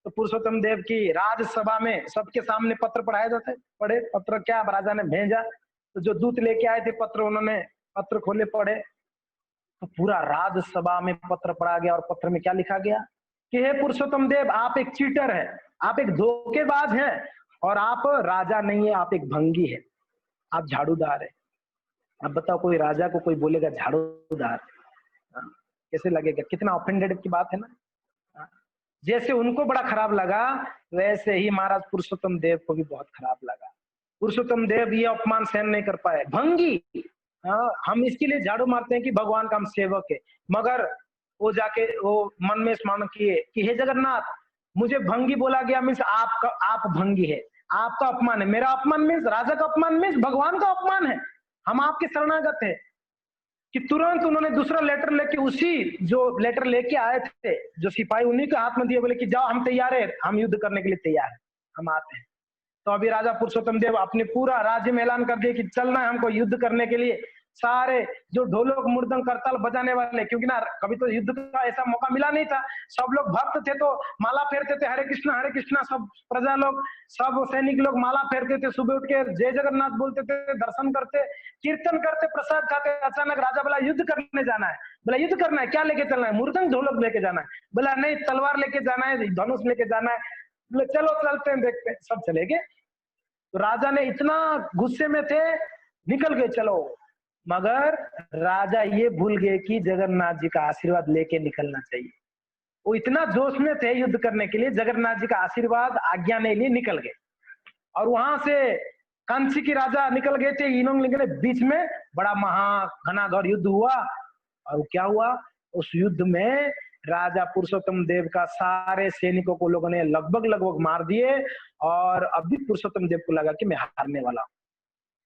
तो पुरुषोत्तम देव की राजसभा में सबके सामने पत्र पढ़ाए जाते, पढ़े पत्र क्या राजा ने भेजा। तो जो दूत लेके आए थे पत्र, उन्होंने पत्र खोले, पढ़े, तो पूरा राजसभा में पत्र पढ़ा गया। और पत्र में क्या लिखा गया कि हे पुरुषोत्तम देव, आप एक चीटर है, आप एक धोखेबाज हैं, और आप राजा नहीं है, आप एक भंगी है, आप झाड़ूदार है। अब बताओ, कोई राजा को कोई बोलेगा झाड़ूदार, कैसे लगेगा? कितना ऑफेंडेड की बात है ना। जैसे उनको बड़ा खराब लगा, वैसे ही महाराज पुरुषोत्तम देव को भी बहुत खराब लगा। पुरुषोत्तम देव ये अपमान सहन नहीं कर पाए। भंगी, हम इसके लिए झाड़ू मारते हैं कि भगवान का हम सेवक है, मगर वो जाके वो मन में स्मरण किए कि हे जगन्नाथ, मुझे भंगी बोला गया मीन्स आप भंगी है, आपका अपमान है। मेरा अपमान मीन्स राजा का अपमान, मीन्स भगवान का अपमान है। हम आपके शरणागत है। कि तुरंत उन्होंने दूसरा लेटर लेके, उसी जो लेटर लेके आए थे जो सिपाही, उन्हीं के हाथ में दिए, बोले कि जाओ हम तैयार है, हम युद्ध करने के लिए तैयार है, हम आते हैं। तो अभी राजा पुरुषोत्तम देव अपने पूरा राज्य में ऐलान कर दिए कि चलना है हमको युद्ध करने के लिए। सारे जो ढोलक मृदंग करताल बजाने वाले, क्योंकि ना कभी तो युद्ध का ऐसा मौका मिला नहीं था, सब लोग भक्त थे तो माला फेरते थे, हरे कृष्णा, सब प्रजा लोग, सब सैनिक लोग माला फेरते थे, सुबह उठ के जय जगन्नाथ बोलते थे, दर्शन करते, कीर्तन करते, प्रसाद खाते। अचानक राजा बोला युद्ध करने जाना है। बोला युद्ध करना है, क्या लेके चलना है? मृदंग ढोलक लेके जाना है। बोला नहीं, तलवार लेके जाना है, धनुष लेके जाना है। बोले चलो चलते हैं, देखते हैं। सब चले गए। तो राजा ने इतना गुस्से में थे, निकल गए चलो, मगर राजा ये भूल गए कि जगन्नाथ जी का आशीर्वाद लेके निकलना चाहिए। वो इतना जोश में थे युद्ध करने के लिए, जगन्नाथ जी का आशीर्वाद आज्ञा ने लिए निकल गए। और वहां से कांची की राजा निकल गए थे, इन लोग निकले, बीच में बड़ा महा घनाघोर युद्ध हुआ। और क्या हुआ उस युद्ध में? राजा पुरुषोत्तम देव का सारे सैनिकों को लोगों ने लगभग मार दिए। और अभी पुरुषोत्तम देव को लगा कि मैं हारने वाला हूं,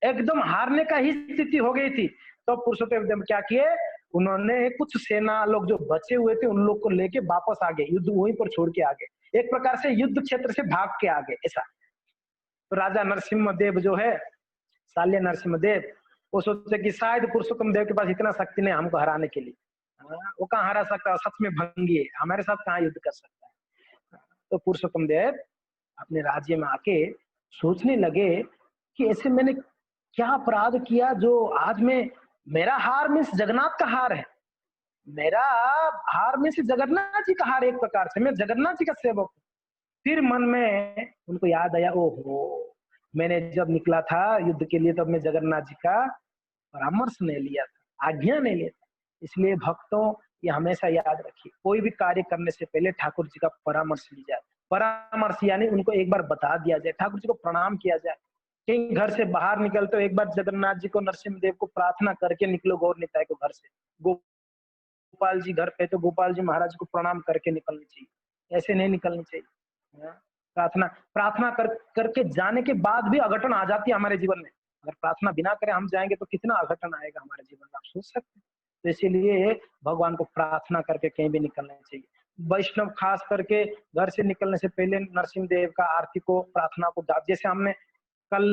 एकदम हारने का ही स्थिति हो गई थी। तो पुरुषोत्तम देव क्या किए, उन्होंने कुछ सेना लोग जो बचे हुए थे उन लोग को लेके वापस आ गए, युद्ध वहीं पर छोड़ के आ गए, एक प्रकार से युद्ध क्षेत्र से भाग के आ गए ऐसा। तो राजा नरसिम्हा देव जो है, साल्य नरसिम्हा देव, वो सोचे कि शायद पुरुषोत्तम देव के पास इतना शक्ति नहीं हमको हराने के लिए, वो कहाँ हरा सकता है, सच में भंगी है, हमारे साथ कहाँ युद्ध कर सकता है। तो पुरुषोत्तम देव अपने राज्य में आके सोचने लगे कि ऐसे मैंने क्या अपराध किया जो आज मैं, मेरा हार मीन्स जगन्नाथ का हार है। मेरा हार मीन्स जगन्नाथ जी का हार, एक प्रकार से मैं जगन्नाथ जी का सेवक हूँ। फिर मन में उनको याद आया, ओहो! मैंने जब निकला था युद्ध के लिए तब मैं जगन्नाथ जी का परामर्श नहीं लिया था, आज्ञा नहीं लिया था। इसलिए भक्तों ये हमेशा याद रखिए, कोई भी कार्य करने से पहले ठाकुर जी का परामर्श ली जाए। परामर्श यानी उनको एक बार बता दिया जाए, ठाकुर जी को प्रणाम किया जाए। कहीं घर से बाहर निकलते हो एक बार जगन्नाथ जी को, नरसिंह देव को प्रार्थना करके निकलो, गौर निताई को घर से। गोपाल जी घर पे तो गोपाल जी महाराज को प्रणाम करके निकलनी चाहिए, ऐसे नहीं निकलनी चाहिए। हाँ, प्रार्थना प्रार्थना करके जाने के बाद भी अघटन आ जाती है हमारे जीवन में। अगर प्रार्थना बिना करे हम जाएंगे तो कितना अघटन आएगा हमारे जीवन में, आप सोच सकते हैं। तो इसीलिए भगवान को प्रार्थना करके कहीं भी निकलना चाहिए। वैष्णव खास करके घर से निकलने से पहले नरसिंह देव का आरती को, प्रार्थना को, जैसे हमने कल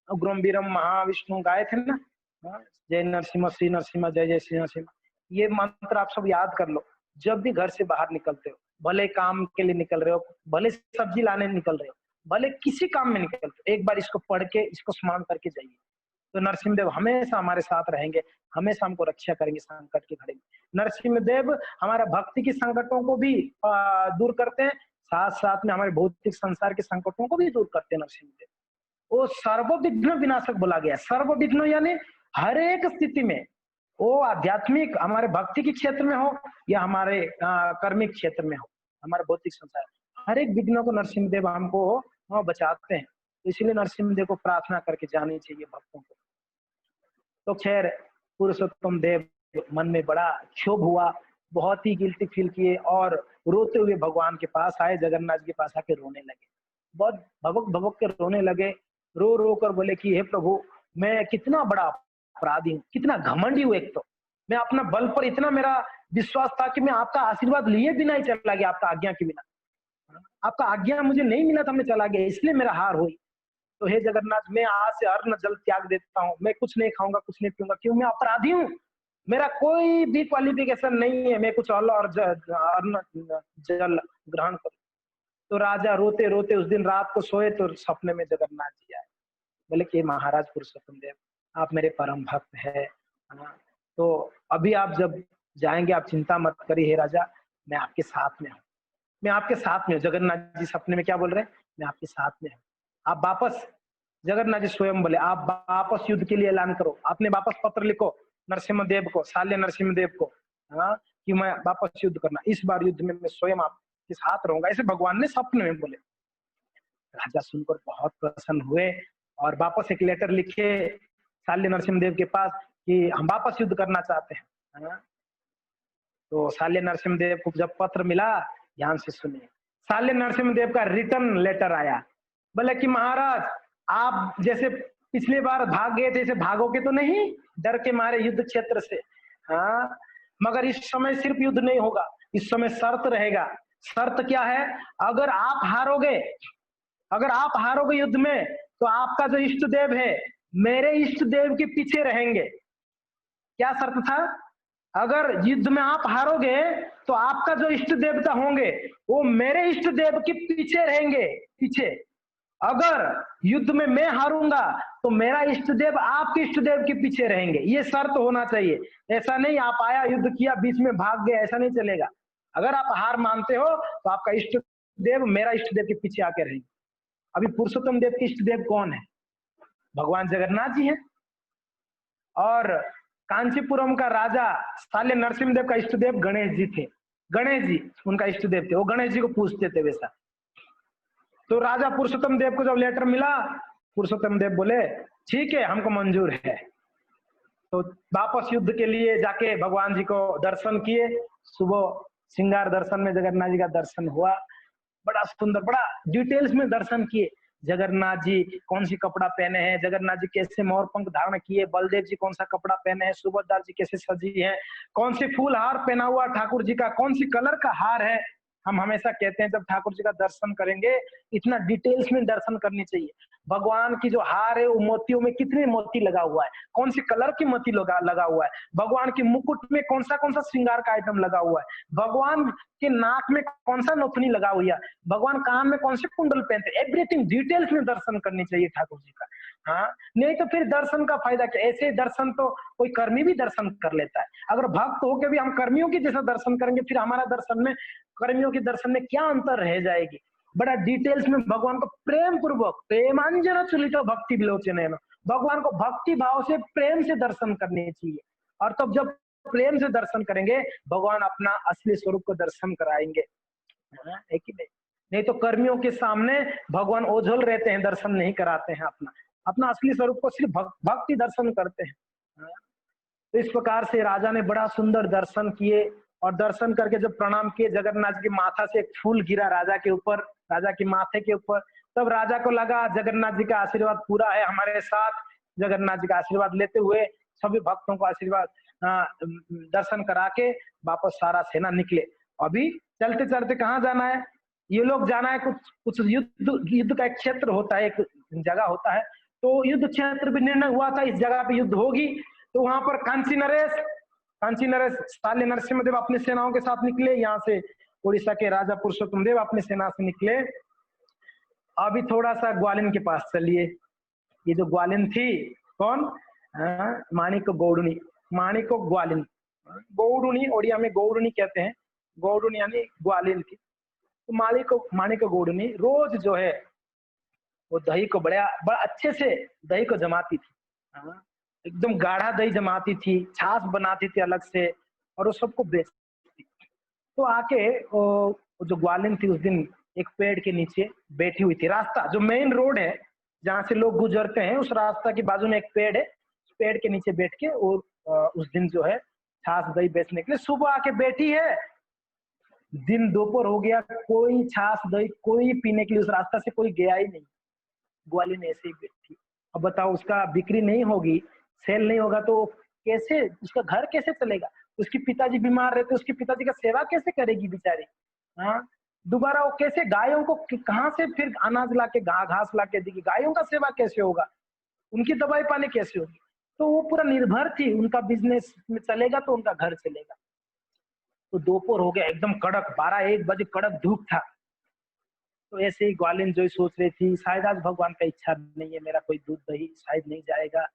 ग्रोम वीरम महाविष्णु गाए थे ना, हाँ, जय नरसिम्हा श्री नरसिम्हा जय जय श्री नरसिम्हा, ये मंत्र आप सब याद कर लो। जब भी घर से बाहर निकलते हो, भले काम के लिए निकल रहे हो, भले सब्जी लाने निकल रहे हो, भले किसी काम में निकलते हो, एक बार इसको पढ़ के, इसको स्मरण करके जाइए। तो नरसिंह देव हमेशा हमारे साथ रहेंगे, हमेशा हमको रक्षा करेंगे संकट की घड़ी में। नरसिंह देव हमारा भक्ति की संकटों को भी दूर करते हैं, साथ साथ में हमारे भौतिक संसार के संकटों को भी दूर करते हैं नरसिंह देव। वो सर्वविघ्न विनाशक बोला गया। सर्वविघ्न यानी हर एक स्थिति में, वो आध्यात्मिक हमारे भक्ति के क्षेत्र में हो या हमारे कर्मिक क्षेत्र में हो, हमारे भौतिक संसार, हर एक विघ्नों को नरसिंह देव हमको बचाते हैं। इसलिए नरसिंह देव को प्रार्थना करके जानी चाहिए भक्तों को। तो खैर पुरुषोत्तम देव मन में बड़ा क्षोभ हुआ, बहुत ही गिल्टी फील किए और रोते हुए भगवान के पास आए, जगन्नाथ जी के पास आके रोने लगे, बहुत भवक भवक के रोने लगे। रो रो कर बोले कि हे प्रभु, मैं कितना बड़ा अपराधी हूँ, कितना घमंडी हूँ। एक तो मैं अपना बल पर इतना मेरा विश्वास था कि मैं आपका आशीर्वाद लिए बिना ही चला गया, आपका आज्ञा के बिना, आपका आज्ञा मुझे नहीं मिला था, मैं चला गया, इसलिए मेरा हार हुई। तो हे जगन्नाथ, मैं आज से अन्न जल त्याग देता हूँ, मैं कुछ नहीं खाऊंगा, कुछ नहीं पीऊंगा, क्यों? मैं अपराधी हूँ, मेरा कोई भी क्वालिफिकेशन नहीं है, मैं कुछ अन्न और अन्न जल ग्रहण करूं। तो राजा रोते रोते उस दिन रात को सोए तो सपने में जगन्नाथ जी आए, बोले कि महाराज पुरुषोत्तम देव, आप मेरे परम भक्त है ना, तो अभी आप जब जाएंगे आप चिंता मत करिए, हे राजा मैं आपके साथ में हूँ, मैं आपके साथ में हूँ। जगन्नाथ जी सपने में क्या बोल रहे हैं? मैं आपके साथ में हूँ, आप वापस, जगन्नाथ जी स्वयं बोले आप वापस युद्ध के लिए ऐलान करो, आपने वापस पत्र लिखो नरसिम्हा देव को, साल्य नरसिम्हा देव को, हाँ, कि मैं वापस युद्ध करना, इस बार युद्ध में मैं स्वयं आपके साथ रहूंगा, ऐसे भगवान ने सपने में बोले। राजा सुनकर बहुत प्रसन्न हुए और वापस एक लेटर लिखे साल्य नरसिम्हा देव के पास कि हम वापस युद्ध करना चाहते हैं, हाँ? तो साल्य नरसिम्हा देव को जब पत्र मिला, ध्यान से सुनिए, साल्य नरसिम्हा देव का रिटर्न लेटर आया, बोले कि महाराज आप जैसे पिछली बार भाग गए थे, ऐसे भागोगे तो नहीं डर के मारे युद्ध क्षेत्र से, हाँ, मगर इस समय सिर्फ युद्ध नहीं होगा, इस समय शर्त रहेगा। शर्त क्या है? अगर आप हारोगे, अगर आप हारोगे युद्ध में, तो आपका जो इष्ट देव है मेरे इष्ट देव के पीछे रहेंगे। क्या शर्त था? अगर युद्ध में आप हारोगे तो आपका जो इष्ट देवता होंगे वो मेरे इष्ट देव के पीछे रहेंगे, पीछे। अगर युद्ध में मैं हारूंगा तो मेरा इष्ट देव आपके इष्ट देव के पीछे रहेंगे, ये शर्त होना चाहिए। ऐसा नहीं आप आया युद्ध किया बीच में भाग गए, ऐसा नहीं चलेगा। अगर आप हार मानते हो तो आपका इष्ट देव मेरा इष्ट देव के पीछे आके रहेंगे। अभी पुरुषोत्तम देव के इष्ट देव कौन है? भगवान जगन्नाथ जी हैं। और कांचीपुरम का राजा साल्य नरसिम्हा देव का इष्ट देव गणेश जी थे, गणेश जी उनका इष्ट देव थे, वो गणेश जी को पूछते थे वैसा। तो राजा पुरुषोत्तम देव को जब लेटर मिला, पुरुषोत्तम देव बोले ठीक है हमको मंजूर है। तो वापस युद्ध के लिए जाके भगवान जी को दर्शन किए, सुबह श्रृंगार दर्शन में जगन्नाथ जी का दर्शन हुआ, बड़ा सुंदर, बड़ा डिटेल्स में दर्शन किए। जगन्नाथ जी कौन सी कपड़ा पहने हैं, जगन्नाथ जी कैसे मोर पंख धारण किए, बलदेव जी कौन सा कपड़ा पहने हैं, सुभद्रा जी कैसे सजी है, कौन सी फूल हार पहना हुआ ठाकुर जी का, कौन सी कलर का हार है। हम हमेशा कहते हैं जब ठाकुर जी का दर्शन करेंगे इतना डिटेल्स में दर्शन करनी चाहिए। भगवान की जो हार है वो मोतियों में कितने मोती लगा हुआ है, कौन सी कलर की मोती लगा हुआ है, भगवान के मुकुट में कौन सा श्रृंगार का आइटम लगा हुआ है, भगवान के नाक में कौन सा नथुनी लगा हुआ है, भगवान कान में कौन से कुंडल पहनते, एवरीथिंग डिटेल्स में दर्शन करनी चाहिए ठाकुर जी का। हाँ, नहीं तो फिर दर्शन का फायदा क्या? ऐसे दर्शन तो कोई कर्मी भी दर्शन कर लेता है। अगर भक्त होके भी हम कर्मियों की जैसा दर्शन करेंगे, फिर हमारा दर्शन में कर्मियों के दर्शन में क्या अंतर रह जाएगी? बड़ा डिटेल्स में भगवान को प्रेम पूर्वक, प्रेमांजन चुलित भक्ति विलोचन, भगवान को भक्ति भाव से प्रेम से दर्शन करने चाहिए। और तब जब प्रेम से दर्शन करेंगे, भगवान अपना असली स्वरूप को दर्शन कराएंगे। है कि नहीं? नहीं तो कर्मियों के सामने भगवान ओझल रहते हैं, दर्शन नहीं कराते हैं अपना अपना असली स्वरूप को, सिर्फ भक्ति दर्शन करते हैं। हाँ, तो इस प्रकार से राजा ने बड़ा सुंदर दर्शन किए, और दर्शन करके जब प्रणाम किए, जगन्नाथ जी के माथा से एक फूल गिरा राजा के ऊपर, राजा के माथे के ऊपर। तब राजा को लगा जगन्नाथ जी का आशीर्वाद पूरा है हमारे साथ। जगन्नाथ जी का आशीर्वाद लेते हुए सभी भक्तों को आशीर्वाद दर्शन करा के वापस सारा सेना निकले। अभी चलते चलते कहाँ जाना है? ये लोग जाना है कुछ कुछ युद्ध युद्ध का एक क्षेत्र होता है, एक जगह होता है। तो युद्ध क्षेत्र भी निर्णय हुआ था, इस जगह पे युद्ध होगी। तो वहां पर कांची नरेश साले नरसिम्हा देव अपनी सेनाओं के साथ निकले। यहाँ से उड़ीसा के राजा पुरुषोत्तम देव अपनी सेना से निकले। अभी थोड़ा सा ग्वालिन के पास चलिए। ये जो ग्वालिन थी, कौन? माणिक गौडुनी, माणिक ग्वालिन, गौडुनी ओडिया में गौडुनी कहते हैं, गौडुनी यानी ग्वालिन की। तो माणिक गौडुनी रोज जो है वो दही को बड़ा बड़ा अच्छे से दही को जमाती थी। हाँ, एकदम गाढ़ा दही जमाती थी, छाछ बनाती थी अलग से, और वो सबको बेचती। तो आके वो जो ग्वालिन थी उस दिन एक पेड़ के नीचे बैठी हुई थी। रास्ता जो मेन रोड है जहाँ से लोग गुजरते हैं, उस रास्ता के बाजू में एक पेड़ है। उस पेड़ के नीचे बैठ के और उस दिन जो है छाछ दही बेचने के लिए सुबह आके बैठी है। दिन दोपहर हो गया, कोई छाछ दही कोई पीने के लिए उस रास्ता से कोई गया ही नहीं। ग्वालिन ऐसे ही बैठी। अब बताओ, उसका बिक्री नहीं होगी, सेल नहीं होगा तो कैसे उसका घर कैसे चलेगा? उसके पिताजी बीमार रहते, उसके पिताजी का सेवा कैसे करेगी बेचारी? हाँ, दोबारा वो कैसे गायों को कहाँ से फिर अनाज लाके घास लाके देगी? गायों का सेवा कैसे होगा? उनकी दवाई पानी कैसे होगी? तो वो पूरा निर्भर थी, उनका बिजनेस में चलेगा तो उनका घर चलेगा। तो दोपहर हो गया, एकदम कड़क 12-1 बजे कड़क धूप था। तो ऐसे ही ग्वालिन जो सोच रही थी, शायद आज भगवान का इच्छा नहीं है, मेरा कोई दूध दही शायद नहीं जाएगा।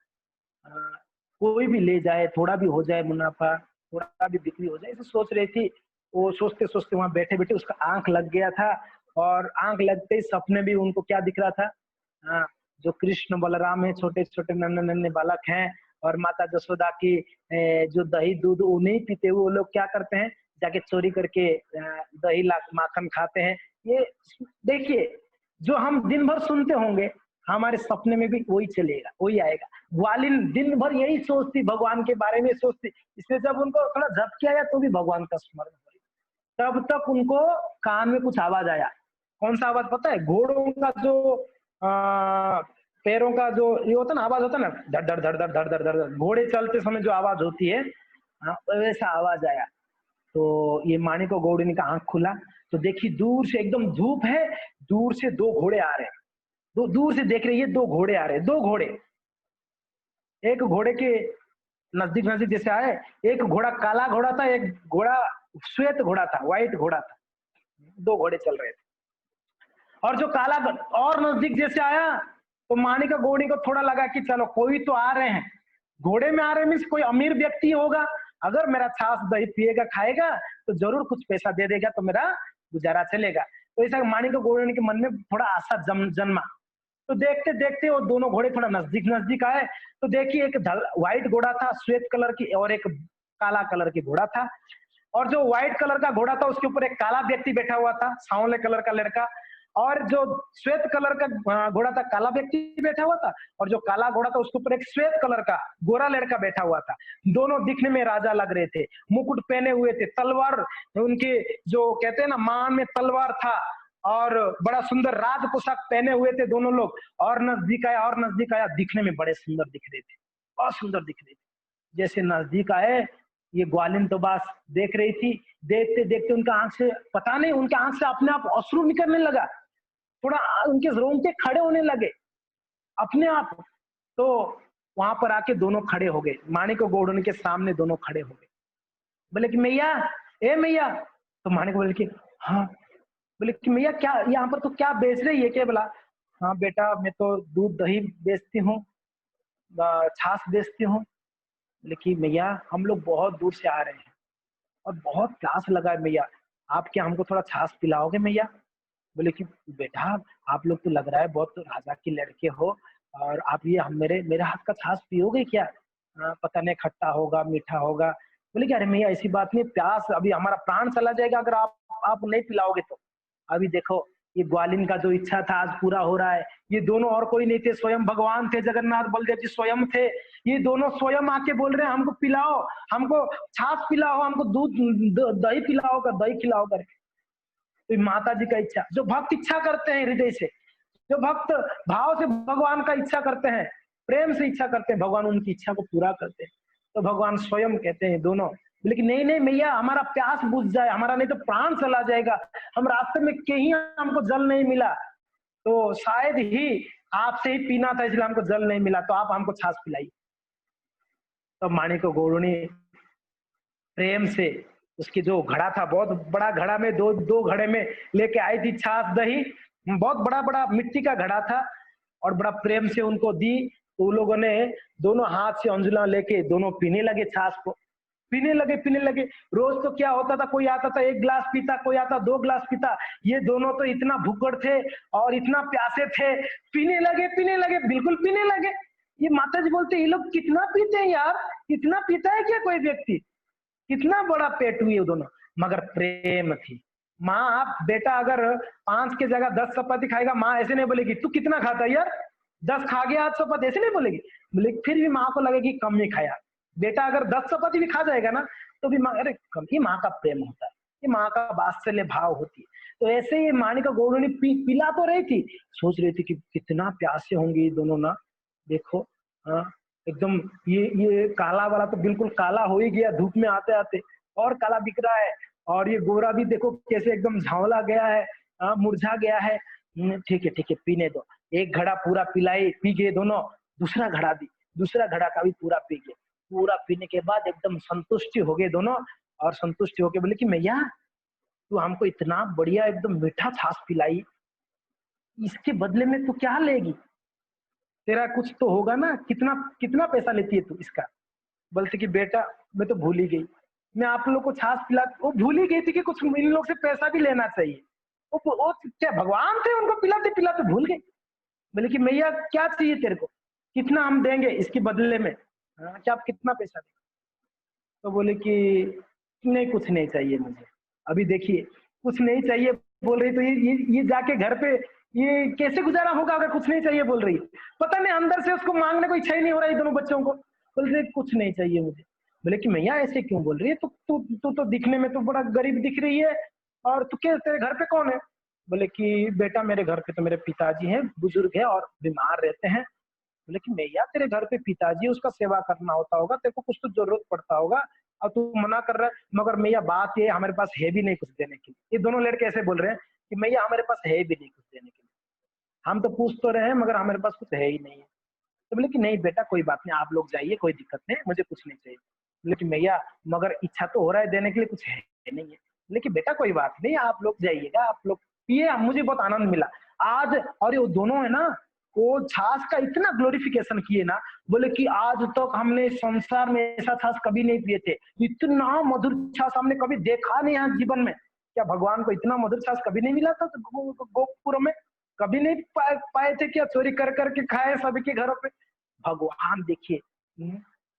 कोई भी ले जाए, थोड़ा भी हो जाए मुनाफा, थोड़ा भी बिक्री हो जाए, ऐसे सोच रही थी। वो सोचते सोचते वहां बैठे बैठे उसका आंख लग गया था, और आंख लगते ही सपने भी उनको क्या दिख रहा था? हाँ, जो कृष्ण बलराम है, छोटे छोटे नन्हे नन्हे बालक हैं, और माता जसोदा की जो दही दूध वो नहीं पीते, वो लोग क्या करते हैं? जाके चोरी करके दही ला माखन खाते हैं। ये देखिए, जो हम दिन भर सुनते होंगे, हमारे सपने में भी वही चलेगा, वही आएगा। ग्वालिन दिन भर यही सोचती, भगवान के बारे में सोचती, इसलिए जब उनको थोड़ा झपकी आया तो भी भगवान का स्मरण हो। तब तक उनको कान में कुछ आवाज आया। कौन सा आवाज पता है? घोड़ों का जो पैरों का जो ये होता है ना, आवाज होता है ना, धड़ धड़ धड़ धड़ धड़ धड़ धड़, घोड़े चलते समय जो आवाज होती है, हाँ, वैसा आवाज आया। तो ये माणिक गौड़िनी का आंख खुला, तो देखी दूर से, एकदम धूप है, दूर से 2 घोड़े आ रहे हैं। दूर से देख रही है, 2 घोड़े आ रहे हैं, 2 घोड़े। एक घोड़े के नजदीक नजदीक जैसे आए, एक घोड़ा काला घोड़ा था, एक घोड़ा श्वेत घोड़ा था, व्हाइट घोड़ा था। 2 घोड़े चल रहे थे। और जो काला और नजदीक जैसे आया, तो माणिक गौड़ी को थोड़ा लगा कि चलो कोई तो आ रहे हैं, घोड़े में आ रहे मीन्स कोई अमीर व्यक्ति होगा, अगर मेरा छाछ दही पिएगा खाएगा तो जरूर कुछ पैसा दे देगा, तो मेरा गुजारा चलेगा। तो ऐसा माणिक गौड़ी के मन में थोड़ा आशा जन्मा। तो देखते देखते वो दोनों घोड़े थोड़ा नजदीक नजदीक आए। तो देखिए, एक व्हाइट घोड़ा था श्वेत कलर की, और एक काला कलर की घोड़ा था। और जो व्हाइट कलर का घोड़ा था उसके ऊपर एक काला व्यक्ति बैठा हुआ था, सांवले कलर का लड़का। और जो श्वेत कलर का घोड़ा था, काला व्यक्ति बैठा हुआ था। और जो काला घोड़ा था उसके ऊपर एक श्वेत कलर का गोरा लड़का बैठा हुआ था। दोनों दिखने में राजा लग रहे थे, मुकुट पहने हुए थे, तलवार उनके जो कहते हैं ना मान में तलवार था, और बड़ा सुंदर राज पोशाक पहने हुए थे दोनों लोग। और नजदीक आया, और नजदीक आया, दिखने में बड़े सुंदर दिख रहे थे, बहुत सुंदर दिख रहे थे। जैसे नजदीक आए, ये ग्वालिन तो बस देख रही थी। देखते देखते उनका आंख से, पता नहीं उनके आंख से अपने आप अश्रु निकलने लगा, थोड़ा उनके रोंगटे खड़े होने लगे अपने आप। तो वहां पर आके दोनों खड़े हो गए, माणिक गौड़न के सामने दोनों खड़े हो गए। बोले कि मैया, ए मैया। तो माणिक बोले कि हाँ। बोले कि मैया क्या यहाँ पर तो क्या बेच रही है? क्या बोला? हाँ बेटा, मैं तो दूध दही बेचती हूँ, छाछ बेचती हूँ। बोले कि मैया हम लोग बहुत दूर से आ रहे हैं और बहुत प्यास लगा है मैया, आप क्या हमको थोड़ा छाछ पिलाओगे मैया? बोले कि बेटा, आप लोग तो लग रहा है बहुत राजा के लड़के हो, और आप ये हम मेरे मेरे हाथ का छाछ पियोगे क्या? पता नहीं खट्टा होगा मीठा होगा। बोले कि अरे भैया ऐसी बात नहीं, प्यास अभी हमारा प्राण चला जाएगा अगर आप नहीं पिलाओगे तो। अभी देखो, ये ग्वालिन का जो इच्छा था आज पूरा हो रहा है। ये दोनों और कोई नहीं थे, स्वयं भगवान थे, जगन्नाथ बलदेव जी स्वयं थे। ये दोनों स्वयं आके बोल रहे हैं हमको पिलाओ, हमको छाछ पिलाओ, हमको दूध दही पिलाओ कर, दही खिलाओ कर। तो माता जी का इच्छा, जो भक्त इच्छा करते हैं हृदय से, जो भक्त भाव से भगवान का इच्छा करते हैं, प्रेम से इच्छा करते हैं, भगवान उनकी इच्छा को पूरा करते हैं। तो भगवान स्वयं कहते हैं दोनों, लेकिन नहीं नहीं मैया, हमारा प्यास बुझ जाए, हमारा नहीं तो प्राण चला जाएगा, हम रास्ते में कहीं हमको जल नहीं मिला, तो शायद ही आपसे ही पीना था इसलिए हमको जल नहीं मिला, तो आप हमको छाछ पिलाइए। तो माणिक गौरुणी प्रेम से उसकी जो घड़ा था, बहुत बड़ा घड़ा में, दो दो घड़े में लेके आई थी छाछ दही, बहुत बड़ा बड़ा मिट्टी का घड़ा था, और बड़ा प्रेम से उनको दी। तो उन लोगों ने दोनों हाथ से अंजुला लेके दोनों पीने लगे छाछ को, पीने लगे। रोज तो क्या होता था, कोई आता था 1 गिलास पीता, कोई आता 2 गिलास पीता, ये दोनों तो इतना भुक्कड़ थे और इतना प्यासे थे, पीने लगे, बिल्कुल पीने लगे। ये माता जी बोलते ये लोग कितना पीते हैं यार, कितना पीता है क्या कोई व्यक्ति, कितना बड़ा पेट हुई दोनों, मगर प्रेम थी। माँ बेटा अगर 5 की जगह 10 चपाती खाएगा, माँ ऐसे नहीं बोलेगी तू कितना खाता है यार, 10 खा गया 8 चपाती, ऐसे नहीं बोलेगी। बोले फिर भी माँ को लगेगी कम ही खाया। बेटा अगर 10 चपाती भी खा जाएगा ना, तो भी माँ अरे कम, ये माँ का प्रेम होता है, ये माँ का वात्सल्य भाव होती है। तो ऐसे ही माणिका गौरुणी पिला तो रही थी, सोच रही थी कि कितना प्यासे होंगे ये दोनों ना, देखो। हाँ, एकदम ये काला वाला तो बिल्कुल काला हो ही गया धूप में आते आते, और काला दिख रहा है, और ये गोरा भी देखो कैसे एकदम झांवला गया है, मुरझा गया है। ठीक है पीने दो। एक घड़ा पूरा पिलाई, पी गए दोनों। दूसरा घड़ा दी, दूसरा घड़ा का भी पूरा पी गए। पूरा पीने के बाद एकदम संतुष्टि हो गए दोनों, और संतुष्टि होके बोले कि मैया तू हमको इतना बढ़िया एकदम मीठा छाछ पिलाई, इसके बदले में तू क्या लेगी? तेरा कुछ तो होगा ना, कितना कितना पैसा लेती है तू इसका? बोलते कि बेटा मैं तो भूल ही गई, मैं आप लोग को छाछ पिला, वो भूल ही गई थी कि कुछ इन लोग से पैसा भी लेना चाहिए। वो क्या भगवान थे, उनको पिलाते पिलाते भूल गए। बोले कि मैया क्या चाहिए तेरे को, कितना हम देंगे इसके बदले में, क्या आप कितना पैसा देंगे? तो बोले कि नहीं कुछ नहीं चाहिए मुझे। अभी देखिए कुछ नहीं चाहिए बोल रही, तो ये जाके घर पे ये कैसे गुजारा होगा अगर कुछ नहीं चाहिए बोल रही है? पता नहीं अंदर से उसको मांगने को इच्छा ही नहीं हो रहा है दोनों बच्चों को। बोल रहे कुछ नहीं चाहिए मुझे। बोले कि मैया ऐसे क्यों बोल रही है, तू तो दिखने में तो बड़ा गरीब दिख रही है, और तू क्या तेरे घर पे कौन है? बोले कि बेटा मेरे घर पे तो मेरे पिताजी हैं, बुजुर्ग है और बीमार रहते हैं। बोले कि मैया तेरे घर पे पिताजी, उसका सेवा करना होता होगा, तेरे को कुछ तो जरूरत पड़ता होगा, और तू मना कर रहा है। मगर मैया बात ये हमारे पास है भी नहीं कुछ देने के लिए। ये दोनों लड़के ऐसे बोल रहे हैं कि मैया हमारे पास है भी नहीं कुछ देने के लिए, हम तो पूछ तो रहे हैं मगर हमारे पास कुछ है ही नहीं है। तो बोले कि नहीं बेटा कोई बात नहीं, आप लोग जाइए, कोई दिक्कत नहीं, मुझे कुछ नहीं चाहिए। बोले कि मैया मगर इच्छा तो हो रहा है देने के लिए, कुछ है नहीं है। बोले कि बेटा कोई बात नहीं, आप लोग जाइएगा, आप लोग पिए, मुझे बहुत आनंद मिला आज। और ये दोनों है ना, वो छाछ का इतना ग्लोरिफिकेशन किए ना, बोले कि आज तक हमने संसार में ऐसा छाछ कभी नहीं पिए थे, इतना मधुर छाछ हमने कभी देखा नहीं यहाँ जीवन में। क्या भगवान को इतना मधुर छाछ कभी नहीं मिला था गोपुर में? कभी नहीं पाए थे क्या? चोरी कर करके खाए सभी के घरों पे। भगवान देखिए,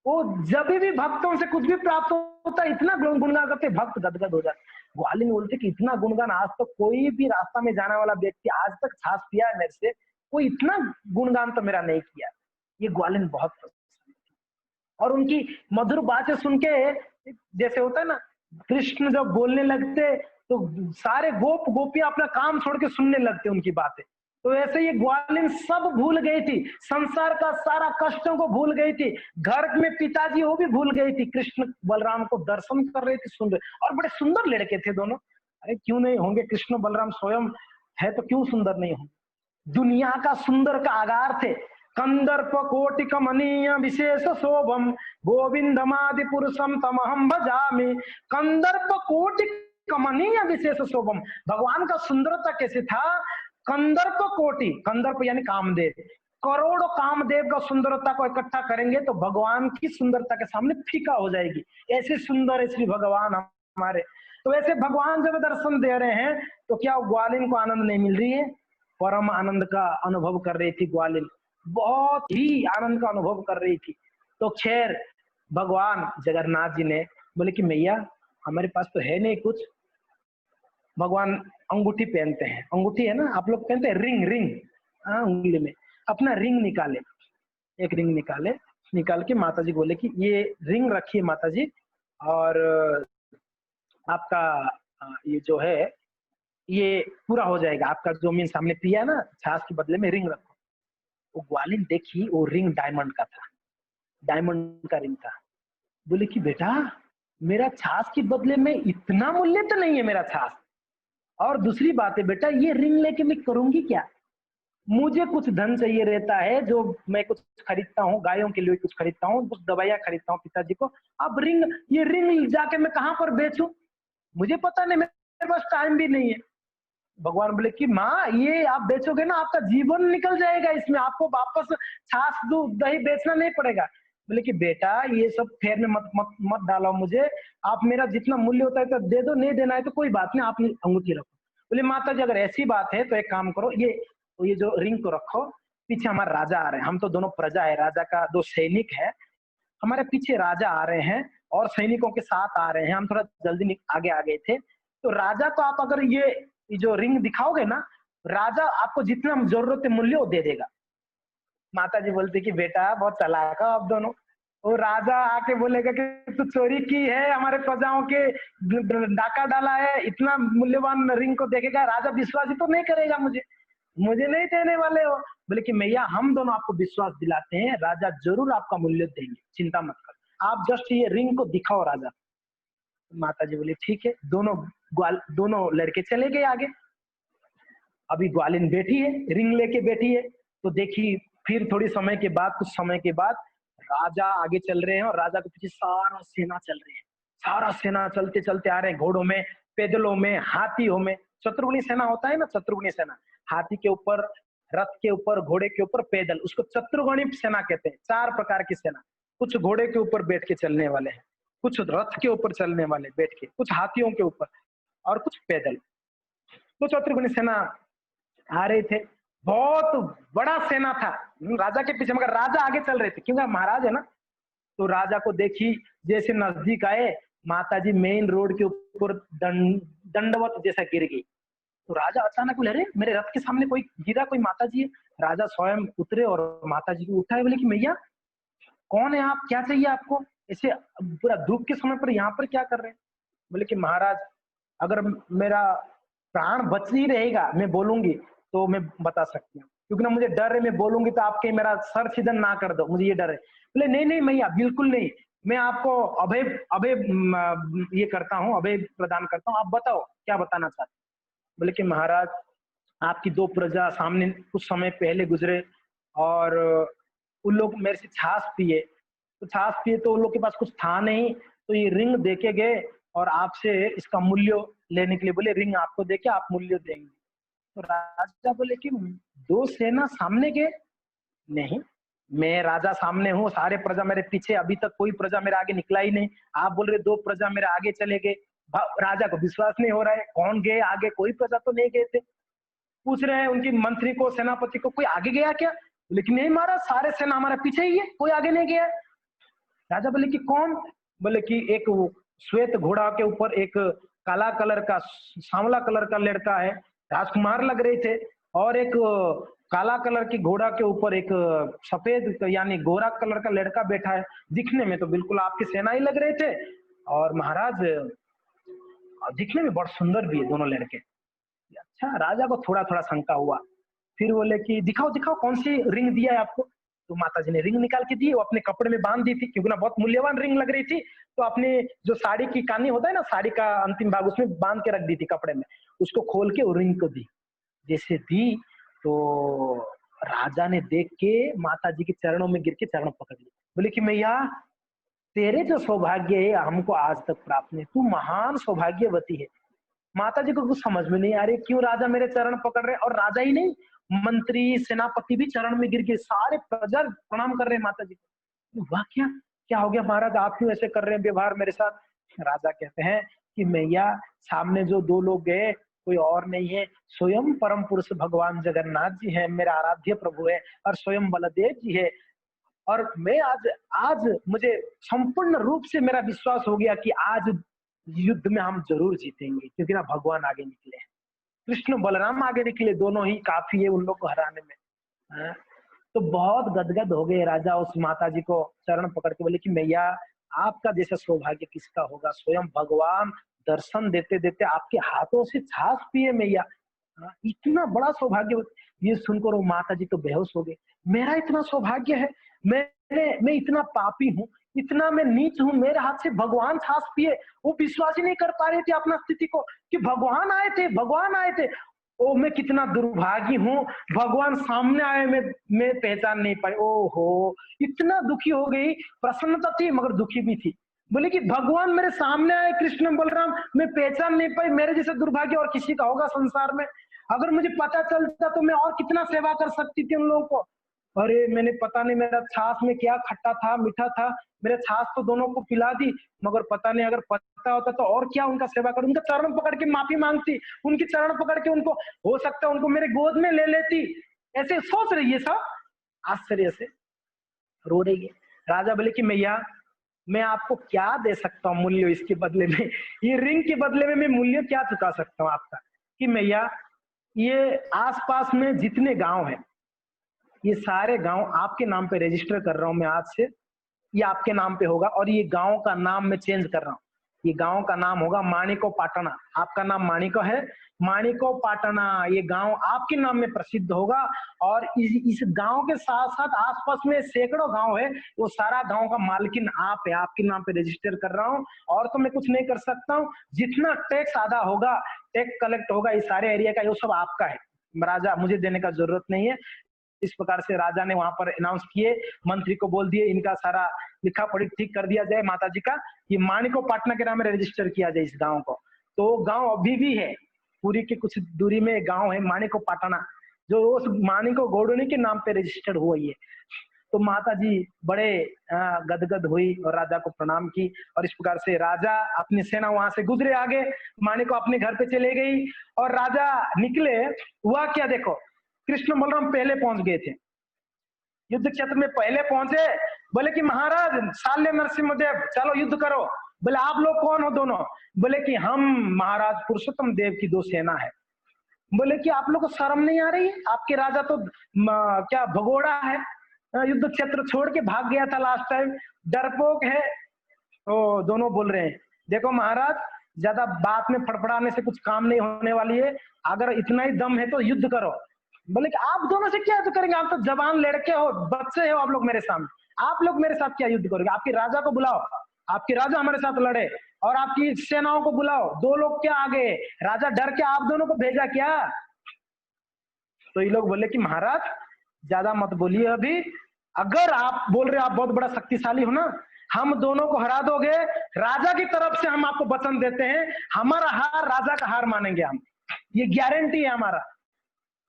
वो जब भी भक्तों से कुछ भी प्राप्त होता है इतना गुणगान करते भक्त गदगद हो जाते। ग्वालिन बोलते कि इतना गुणगान आज तक तो कोई भी रास्ता में जाने वाला व्यक्ति आज तक छाछ पिया है मेरे से, कोई इतना गुणगान तो मेरा नहीं किया। ये ग्वालिन बहुत प्रसन्न थी, और उनकी मधुर बातें सुन के, जैसे होता है ना कृष्ण जब बोलने लगते तो सारे गोपियां अपना काम छोड़ के सुनने लगते उनकी बातें। तो ऐसे ये ग्वालिन सब भूल गई थी, संसार का सारा कष्टों को भूल गई थी, घर में पिताजी वो भी भूल गई थी, कृष्ण बलराम को दर्शन कर रही थी, सुन रहे, और बड़े सुंदर लड़के थे दोनों। अरे क्यों नहीं होंगे, कृष्ण बलराम स्वयं है तो क्यों सुंदर नहीं होंगे? दुनिया का सुंदर का आगार थे। कंदर्प कोटि कमनीय विशेष शोभम गोविंदमादि पुरुषम तमहम भजामि। कंदर्प कोटि कमनीय विशेष शोभम, भगवान का सुंदरता कैसे था कंदर्प कोटि, कंदर्प यानी कामदेव, करोड़ों कामदेव का सुंदरता को इकट्ठा करेंगे तो भगवान की सुंदरता के सामने फीका हो जाएगी। ऐसे सुंदर है श्री भगवान हमारे। तो ऐसे भगवान जब दर्शन दे रहे हैं तो क्या ग्वालिन को आनंद नहीं मिल रही है? परम आनंद का अनुभव कर रही थी ग्वालिन, बहुत ही आनंद का अनुभव कर रही थी। तो खैर भगवान जगन्नाथ जी ने बोले कि मैया हमारे पास तो है नहीं कुछ। भगवान अंगूठी पहनते हैं, अंगूठी है ना, आप लोग पहनते हैं रिंग, रिंग, हाँ उंगली में, अपना रिंग निकाले, एक रिंग निकाले, निकाल के माता जी बोले कि ये रिंग रखिए माता जी, और आपका ये जो है ये पूरा हो जाएगा, आपका जो मीन सामने पिया ना छाछ के बदले में रिंग रखो। वो ग्वालिन देखी, वो रिंग डायमंड का था, डायमंड का रिंग था। बोले कि बेटा मेरा छाछ के बदले में इतना मूल्य तो नहीं है मेरा छाछ, और दूसरी बात है बेटा ये रिंग लेके मैं करूंगी क्या? मुझे कुछ धन चाहिए रहता है, जो मैं कुछ खरीदता हूँ, गायों के लिए कुछ खरीदता हूँ, कुछ दवाइयाँ खरीदता हूँ पिताजी को। अब रिंग, ये रिंग जाके मैं कहाँ पर बेचूं? मुझे पता नहीं, मेरे पास टाइम भी नहीं है। भगवान बोले कि माँ ये आप बेचोगे ना आपका जीवन निकल जाएगा, इसमें आपको वापस छाछ दूध दही बेचना नहीं पड़ेगा। बोले कि बेटा ये सब फेर में मत मत मत डालो मुझे, आप मेरा जितना मूल्य होता है तो दे दो, नहीं देना है तो कोई बात नहीं, आप अंगूठी रखो। बोले माता जी अगर ऐसी बात है तो एक काम करो, ये जो रिंग को रखो, पीछे हमारे राजा आ रहे हैं, हम तो दोनों प्रजा है, राजा का दो सैनिक है, हमारे पीछे राजा आ रहे हैं और सैनिकों के साथ आ रहे हैं, हम थोड़ा जल्दी आगे आ गए थे। तो राजा को आप अगर ये जो रिंग दिखाओगे ना, राजा आपको जितना जरूरत है मूल्य वो दे देगा। माता जी बोलती कि बेटा बहुत चालाक हो आप दोनों। वो राजा आके बोलेगा कि तू चोरी की है, हमारे प्रजाओं के डाका डाला है, इतना मूल्यवान रिंग को देखेगा, राजा विश्वास ही तो नहीं करेगा मुझे, मुझे नहीं देने वाले हो। बोले कि मैया हम दोनों आपको विश्वास दिलाते हैं, राजा जरूर आपका मूल्य देंगे, चिंता मत कर, आप जस्ट ये रिंग को दिखाओ राजा। माता जी बोली ठीक है, दोनों लड़के चले गए आगे। अभी ग्वालिन बैठी है, रिंग लेके बैठी है, तो देखी फिर थोड़ी समय के बाद, कुछ समय के बाद राजा आगे चल रहे हैं और राजा के पीछे सारा सेना चल रही है, सारा सेना चलते चलते आ रहे हैं, घोड़ों में, पैदलों में, हाथियों में। शत्रुघ्नि सेना होता है ना, शत्रुघ्नि सेना, हाथी के ऊपर, रथ के ऊपर, घोड़े के ऊपर पैदल, उसको शत्रुघ्नि सेना कहते हैं। 4 प्रकार की सेना, कुछ घोड़े के ऊपर बैठ के चलने वाले हैं, कुछ रथ के ऊपर चलने वाले बैठ के, कुछ हाथियों के ऊपर, और कुछ पैदल। तो शत्रुघ्नि सेना आ रहे थे, बहुत बड़ा सेना था राजा के पीछे, मगर राजा आगे चल रहे थे क्योंकि महाराज है ना। तो राजा को देखी, जैसे नजदीक आए, माता जी मेन रोड के ऊपर दंडवत जैसा गिर गई। तो राजा अचानक बोले अरे मेरे रथ के सामने कोई गिरा, कोई माता जी है। राजा स्वयं उतरे और माता जी को उठाए, बोले कि मैया कौन है आप, क्या चाहिए आपको, ऐसे पूरा धूप के समय पर यहाँ पर क्या कर रहे हैं? बोले कि महाराज अगर मेरा प्राण बच ही रहेगा, मैं बोलूंगी तो मैं बता सकती हूँ, क्योंकि ना मुझे डर है, मैं बोलूंगी तो आपके मेरा सर छिदन ना कर दो, मुझे ये डर है। बोले नहीं नहीं मैया बिल्कुल नहीं, मैं आपको अभय अभय ये करता हूँ, अभय प्रदान करता हूँ, आप बताओ क्या बताना चाहते। बोले कि महाराज आपकी 2 प्रजा सामने कुछ समय पहले गुजरे, और उन लोग मेरे से छाछ पिए, तो छाछ पिए तो उन लोग के पास कुछ था नहीं, तो ये रिंग देके गए और आपसे इसका मूल्य लेने के लिए बोले रिंग आपको देके आप मूल्य देंगे। तो राजा बोले कि 2 सेना सामने गए, नहीं मैं राजा सामने हूँ, सारे प्रजा मेरे पीछे, अभी तक कोई प्रजा मेरे आगे निकला ही नहीं, आप बोल रहे 2 प्रजा मेरे आगे चले गए। राजा को विश्वास नहीं हो रहा है, कौन गए आगे, कोई प्रजा तो नहीं गए थे। पूछ रहे हैं उनकी मंत्री को, सेनापति को, कोई आगे गया क्या? लेकिन नहीं महाराज सारे सेना हमारे पीछे ही है, कोई आगे नहीं गया। राजा बोले कि कौन? बोले कि एक श्वेत घोड़ा के ऊपर एक काला कलर का, सांवला कलर का लड़का है, राजकुमार लग रहे थे, और एक काला कलर की घोड़ा के ऊपर एक सफेद यानी गोरा कलर का लड़का बैठा है, दिखने में तो बिल्कुल आपकी सेना ही लग रहे थे, और महाराज दिखने में बहुत सुंदर भी है दोनों लड़के। अच्छा, राजा को थोड़ा थोड़ा शंका हुआ, फिर बोले कि दिखाओ दिखाओ कौन सी रिंग दिया है आपको। तो माता जी ने रिंग निकाल के दी, वो अपने कपड़े में बांध दी थी, क्योंकि ना बहुत मूल्यवान रिंग लग रही थी, तो अपने जो साड़ी की कानी होता है ना, साड़ी का अंतिम भाग, उसमें बांध के रख दी थी कपड़े में, उसको खोल के वो रिंग को दी। जैसे दी तो राजा ने देख के माता जी के चरणों में गिर के चरण पकड़ लिए, बोले कि मैया तेरे जो सौभाग्य है हमको आज तक प्राप्त नहीं, तू महान सौभाग्यवती है, माता जी को कुछ समझ में नहीं आ रही क्यों राजा मेरे चरण पकड़ रहे, और राजा ही नहीं, मंत्री सेनापति भी चरण में गिर के सारे प्रजा प्रणाम कर रहे हैं माता जी को। वाह, क्या क्या हो गया महाराज, आप क्यों ऐसे कर रहे हैं व्यवहार मेरे साथ? राजा कहते हैं कि मैया, सामने जो दो लोग गए कोई और नहीं है, स्वयं परम पुरुष भगवान जगन्नाथ जी हैं, मेरा आराध्य प्रभु है, और स्वयं बलदेव जी है। और मैं आज आज मुझे संपूर्ण रूप से मेरा विश्वास हो गया कि आज युद्ध में हम जरूर जीतेंगे, क्योंकि ना भगवान आगे निकले हैं, कृष्ण बलराम आगे निकले, दोनों ही काफी है उन लोग को हराने में। हाँ? तो बहुत गदगद हो गए राजा, उस माता जी को चरण पकड़ के बोले कि मैया, आपका जैसा सौभाग्य किसका होगा, स्वयं भगवान दर्शन देते देते आपके हाथों से छाछ पिए मैया। हाँ, इतना बड़ा सौभाग्य। ये सुनकर वो माता जी तो बेहोश हो गए। मेरा इतना सौभाग्य है, मैं इतना पापी हूँ, इतना मैं नीच हूँ, मेरे हाथ से भगवान छाछ पिए। वो विश्वास ही नहीं कर पा रहे थे अपना स्थिति को कि भगवान आए थे, भगवान आए थे। ओ, मैं कितना दुर्भागी हूँ, भगवान सामने आए, मैं पहचान नहीं पाई। ओहो, इतना दुखी हो गई। प्रसन्नता थी मगर दुखी भी थी। बोले कि भगवान मेरे सामने आए, कृष्ण बलराम, मैं पहचान नहीं पाई। मेरे जैसे दुर्भाग्य और किसी का होगा संसार में? अगर मुझे पता चलता तो मैं और कितना सेवा कर सकती थी उन लोगों को। अरे, मैंने पता नहीं मेरा छाछ में क्या खट्टा था मीठा था, मेरे छाछ तो दोनों को पिला दी, मगर पता नहीं, अगर पता होता तो और क्या उनका सेवा करूं, उनका चरण पकड़ के माफी मांगती, उनके चरण पकड़ के उनको, हो सकता है उनको मेरे गोद में ले लेती। ऐसे सोच रही है सब, आश्चर्य से रो रही है। राजा बोले कि मैया, मैं आपको क्या दे सकता हूँ मूल्य इसके बदले में, ये रिंग के बदले में मैं मूल्य क्या चुका सकता हूँ आपका? कि मैया, ये आसपास में जितने गांव हैं, ये सारे गांव आपके नाम पे रजिस्टर कर रहा हूं मैं आज से। ये आपके नाम पे होगा, और ये गांव का नाम मैं चेंज कर रहा हूँ। ये गांव का नाम होगा माणिको पाटना। आपका नाम माणिको है, माणिको पाटना, ये गांव आपके नाम में प्रसिद्ध होगा। और इस गांव के साथ साथ आसपास में सैकड़ों गांव है, वो सारा गांव का मालकिन आप है, आपके नाम पे रजिस्टर कर रहा हूँ। और तो मैं कुछ नहीं कर सकता हूँ। जितना टैक्स आधा होगा, टैक्स कलेक्ट होगा इस सारे एरिया का, ये सब आपका है राजा, मुझे देने का जरूरत नहीं है। इस प्रकार से राजा ने वहां पर अनाउंस किए, मंत्री को बोल दिए इनका सारा लिखा पढ़ी ठीक कर दिया जाए माता जी का, ये माणिको पाटना के नाम में रजिस्टर किया जाए इस गांव को। तो गांव अभी भी है, पूरी की कुछ दूरी में गांव है माणिको पाटना, जो उस माणिको गोडोनी के नाम पे रजिस्टर्ड हुआ है। तो माता जी बड़े गदगद हुई और राजा को प्रणाम की, और इस प्रकार से राजा अपनी सेना वहां से गुजरे आगे, माणिको अपने घर पे चले गई। और राजा निकले, हुआ क्या देखो, कृष्ण बलराम पहले पहुंच गए थे, युद्ध क्षेत्र में पहले पहुंचे। बोले कि महाराज शाल्य नरसिंहदेव, चलो युद्ध करो। बोले आप लोग कौन हो दोनों? बोले कि हम महाराज पुरुषोत्तम देव की दो सेना है। बोले कि आप लोग को शर्म नहीं आ रही? आपके राजा तो क्या भगोड़ा है, युद्ध क्षेत्र छोड़ के भाग गया था लास्ट टाइम, डरपोक है। तो दोनों बोल रहे हैं, देखो महाराज, ज्यादा बात में फड़फड़ाने से कुछ काम नहीं होने वाली है, अगर इतना ही दम है तो युद्ध करो। बोले कि आप दोनों से क्या युद्ध करेंगे, आप तो जवान लड़के हो, बच्चे हो आप लोग मेरे सामने, आप लोग मेरे साथ क्या युद्ध करोगे? आपके राजा को बुलाओ, आपके राजा हमारे साथ लड़े, और आपकी सेनाओं को बुलाओ। दो लोग क्या आ गए, राजा डर के आप दोनों को भेजा क्या? तो ये लोग बोले कि महाराज ज्यादा मत बोलिए अभी, अगर आप बोल रहे आप बहुत बड़ा शक्तिशाली हो ना, हम दोनों को हरा दोगे, राजा की तरफ से हम आपको वचन देते हैं, हमारा हार राजा का हार मानेंगे हम, ये गारंटी है हमारा।